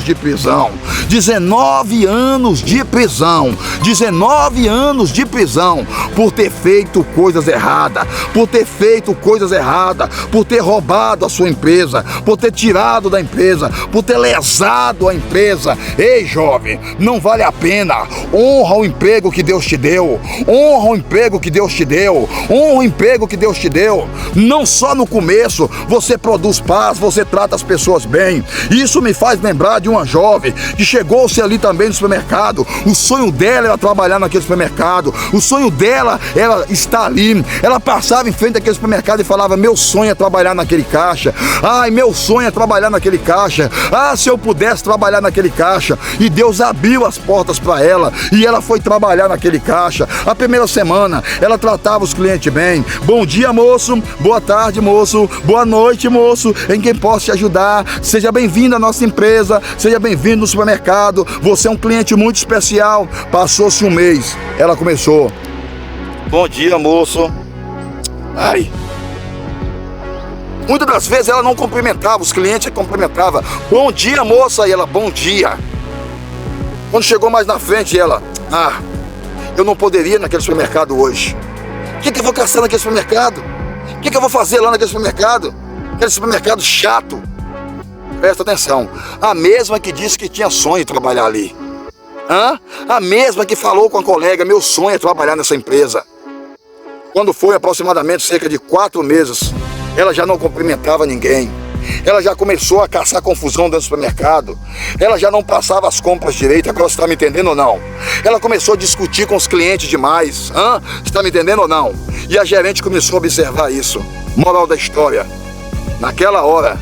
de prisão. 19 anos de prisão. 19 anos de prisão por ter feito coisas erradas, por ter feito coisas erradas, por ter roubado a sua empresa, por ter tirado da empresa, por ter lesado a empresa. Ei, jovem, não vale a pena. Honra o emprego que Deus te deu. Honra o emprego que Deus te deu. Honra o emprego que Deus te deu. Não só no começo você produz paz, você trata as pessoas bem. Isso me faz lembrar de uma jovem que chegou-se ali também no supermercado. O sonho dela era trabalhar naquele supermercado. O sonho dela era estar ali. Ela passava em frente àquele supermercado e falava: meu sonho é trabalhar naquele caixa. Ai, meu sonho é trabalhar naquele caixa. Ah, se eu pudesse trabalhar naquele caixa. E Deus abriu as portas para ela e ela foi trabalhar naquele caixa. A primeira semana ela tratava os clientes bem. Bom dia, moço. Boa tarde, moço. Boa noite, moço. Em quem posso te ajudar? Seja bem-vindo à nossa empresa. Seja bem-vindo no supermercado. Você é um cliente muito especial. Passou-se um mês. Ela começou: bom dia, moço. Ai. Muitas das vezes ela não cumprimentava, os clientes cumprimentavam. Bom dia, moça. E ela: bom dia. Quando chegou mais na frente, ela: eu não poderia ir naquele supermercado hoje. O que eu vou caçar naquele supermercado? O que eu vou fazer lá naquele supermercado? Aquele supermercado chato. Presta atenção. A mesma que disse que tinha sonho de trabalhar ali. A mesma que falou com a colega: meu sonho é trabalhar nessa empresa. Quando foi aproximadamente cerca de 4 meses, ela já não cumprimentava ninguém. ela já começou a caçar confusão dentro do supermercado, ela já não passava as compras direito, agora você está me entendendo ou não? Ela começou a discutir com os clientes demais, você está me entendendo ou não? E a gerente começou a observar isso. Moral da história, naquela hora,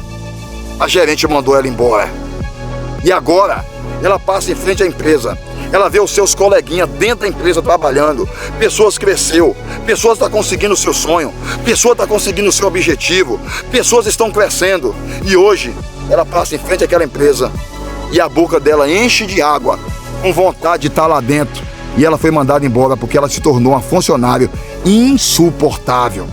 a gerente mandou ela embora. E agora, ela passa em frente à empresa, ela vê os seus coleguinhas dentro da empresa trabalhando, pessoas cresceu, pessoas estão conseguindo o seu sonho, pessoas estão conseguindo o seu objetivo, pessoas estão crescendo. E hoje, ela passa em frente àquela empresa e a boca dela enche de água, com vontade de estar lá dentro. E ela foi mandada embora porque ela se tornou uma funcionária insuportável.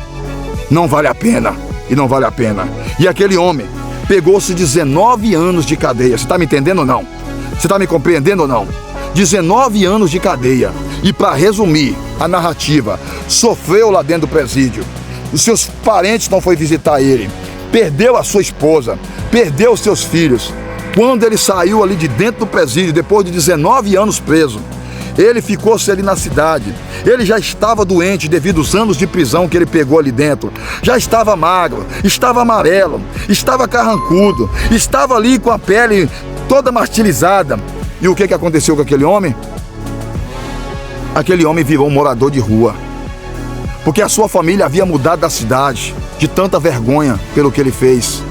Não vale a pena, e não vale a pena. E aquele homem pegou-se 19 anos de cadeia. Você está me entendendo ou não? Você está me compreendendo ou não? 19 anos de cadeia. E para resumir a narrativa, sofreu lá dentro do presídio. Os seus parentes não foram visitar ele. Perdeu a sua esposa, perdeu os seus filhos. Quando ele saiu ali de dentro do presídio, depois de 19 anos preso, ele ficou-se ali na cidade. Ele já estava doente devido aos anos de prisão que ele pegou ali dentro. Já estava magro, estava amarelo, estava carrancudo, estava ali com a pele toda martirizada. E o que aconteceu com aquele homem? Aquele homem virou um morador de rua. Porque a sua família havia mudado da cidade, de tanta vergonha pelo que ele fez.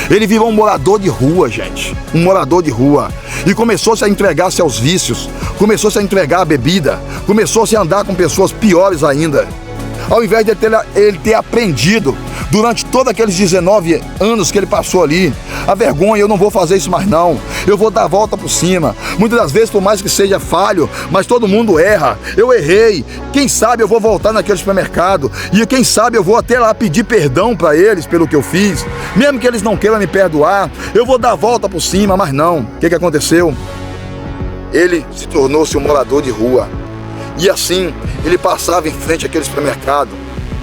Ele virou um morador de rua, gente. Um morador de rua. E começou-se a entregar-se aos vícios. Começou-se a entregar a bebida. Começou-se a andar com pessoas piores ainda. Ao invés de ele ter aprendido durante todos aqueles 19 anos que ele passou ali, a vergonha, eu não vou fazer isso mais não, eu vou dar a volta por cima. Muitas das vezes, por mais que seja falho, mas todo mundo erra, eu errei, quem sabe eu vou voltar naquele supermercado, e quem sabe eu vou até lá pedir perdão para eles pelo que eu fiz, mesmo que eles não queiram me perdoar, eu vou dar a volta por cima, mas não. O que aconteceu? Ele se tornou-se um morador de rua. E assim, ele passava em frente àquele supermercado.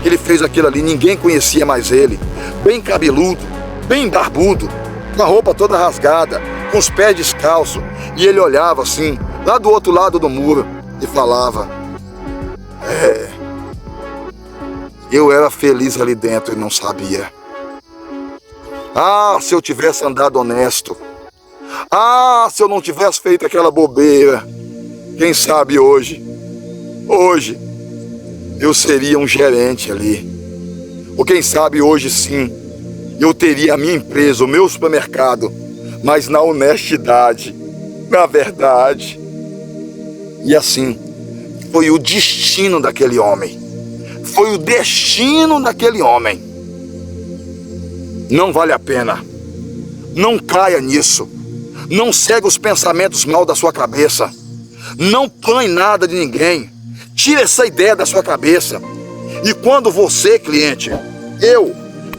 Ele fez aquilo ali, ninguém conhecia mais ele. Bem cabeludo, bem barbudo, com a roupa toda rasgada, com os pés descalços. E ele olhava assim, lá do outro lado do muro, e falava: eu era feliz ali dentro e não sabia. Ah, se eu tivesse andado honesto. Ah, se eu não tivesse feito aquela bobeira. Quem sabe hoje eu seria um gerente ali. Ou quem sabe hoje sim, eu teria a minha empresa, o meu supermercado, mas na honestidade, na verdade. E assim, foi o destino daquele homem. Foi o destino daquele homem. Não vale a pena. Não caia nisso. Não segue os pensamentos mal da sua cabeça. Não põe nada de ninguém. Tira essa ideia da sua cabeça. E quando você, cliente,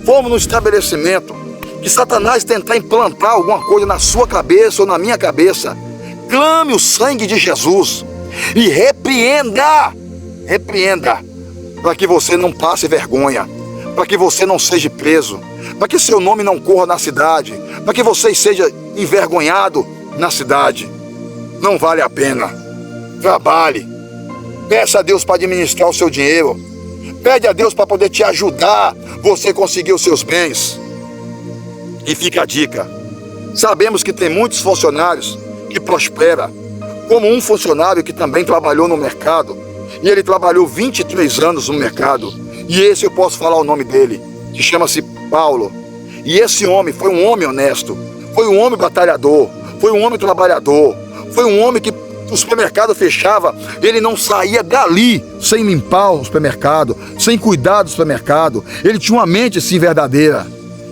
formos no estabelecimento, que Satanás tentar implantar alguma coisa na sua cabeça ou na minha cabeça, clame o sangue de Jesus e repreenda, para que você não passe vergonha, para que você não seja preso, para que seu nome não corra na cidade, para que você seja envergonhado na cidade. Não vale a pena. Trabalhe. Peça a Deus para administrar o seu dinheiro. Pede a Deus para poder te ajudar você conseguir os seus bens. E fica a dica. Sabemos que tem muitos funcionários que prosperam, como um funcionário que também trabalhou no mercado. E ele trabalhou 23 anos no mercado. E esse eu posso falar o nome dele, que chama-se Paulo. E esse homem foi um homem honesto, foi um homem batalhador, foi um homem trabalhador, foi um homem que o supermercado fechava, ele não saía dali sem limpar o supermercado, sem cuidar do supermercado. Ele tinha uma mente assim verdadeira.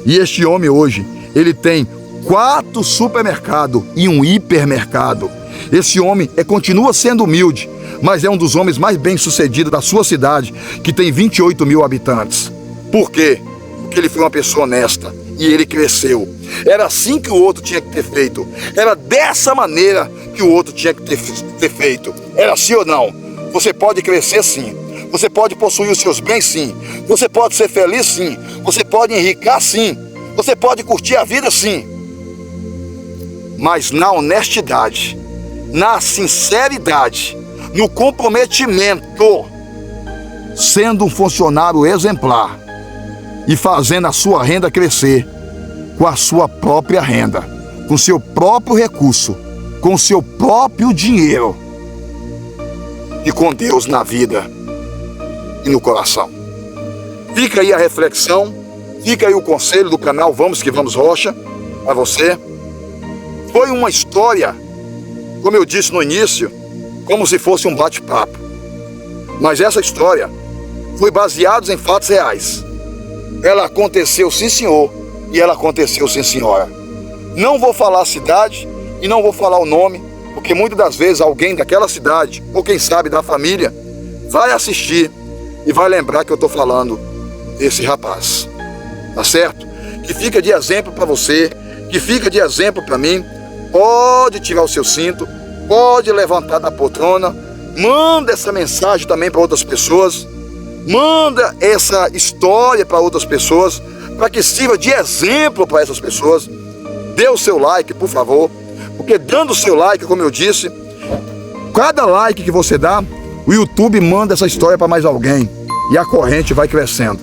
E este homem hoje, ele tem 4 supermercados e um hipermercado. Esse homem continua sendo humilde, mas é um dos homens mais bem-sucedidos da sua cidade, que tem 28 mil habitantes. Por quê? Porque ele foi uma pessoa honesta e ele cresceu. Era assim que o outro tinha que ter feito. Era dessa maneira que o outro tinha que ter feito. Era assim ou não? Você pode crescer sim. Você pode possuir os seus bens sim. Você pode ser feliz sim. Você pode enriquecer sim. Você pode curtir a vida sim. Mas na honestidade, na sinceridade, no comprometimento, sendo um funcionário exemplar e fazendo a sua renda crescer, com a sua própria renda, com seu próprio recurso, com seu próprio dinheiro e com Deus na vida e no coração. Fica aí a reflexão, fica aí o conselho do canal Vamos Que Vamos Rocha a você. Foi uma história, como eu disse no início, como se fosse um bate-papo. Mas essa história foi baseada em fatos reais. Ela aconteceu sim senhor, e ela aconteceu sim senhora. Não vou falar a cidade e não vou falar o nome, porque muitas das vezes alguém daquela cidade, ou quem sabe da família, vai assistir e vai lembrar que eu estou falando desse rapaz. Tá certo? Que fica de exemplo para você, que fica de exemplo para mim. Pode tirar o seu cinto, pode levantar da poltrona, manda essa mensagem também para outras pessoas, manda essa história para outras pessoas, para que sirva de exemplo para essas pessoas. Dê o seu like, por favor, porque dando o seu like, como eu disse, cada like que você dá, o YouTube manda essa história para mais alguém e a corrente vai crescendo.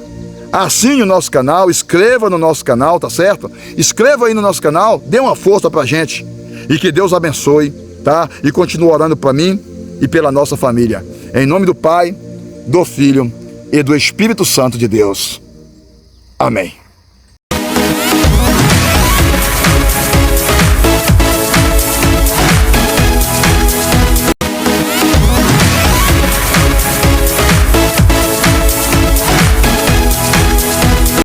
Assine o nosso canal, inscreva no nosso canal, tá certo? Inscreva aí no nosso canal, dê uma força pra gente e que Deus abençoe, tá? E continue orando para mim e pela nossa família. Em nome do Pai, do Filho e do Espírito Santo de Deus. Amém.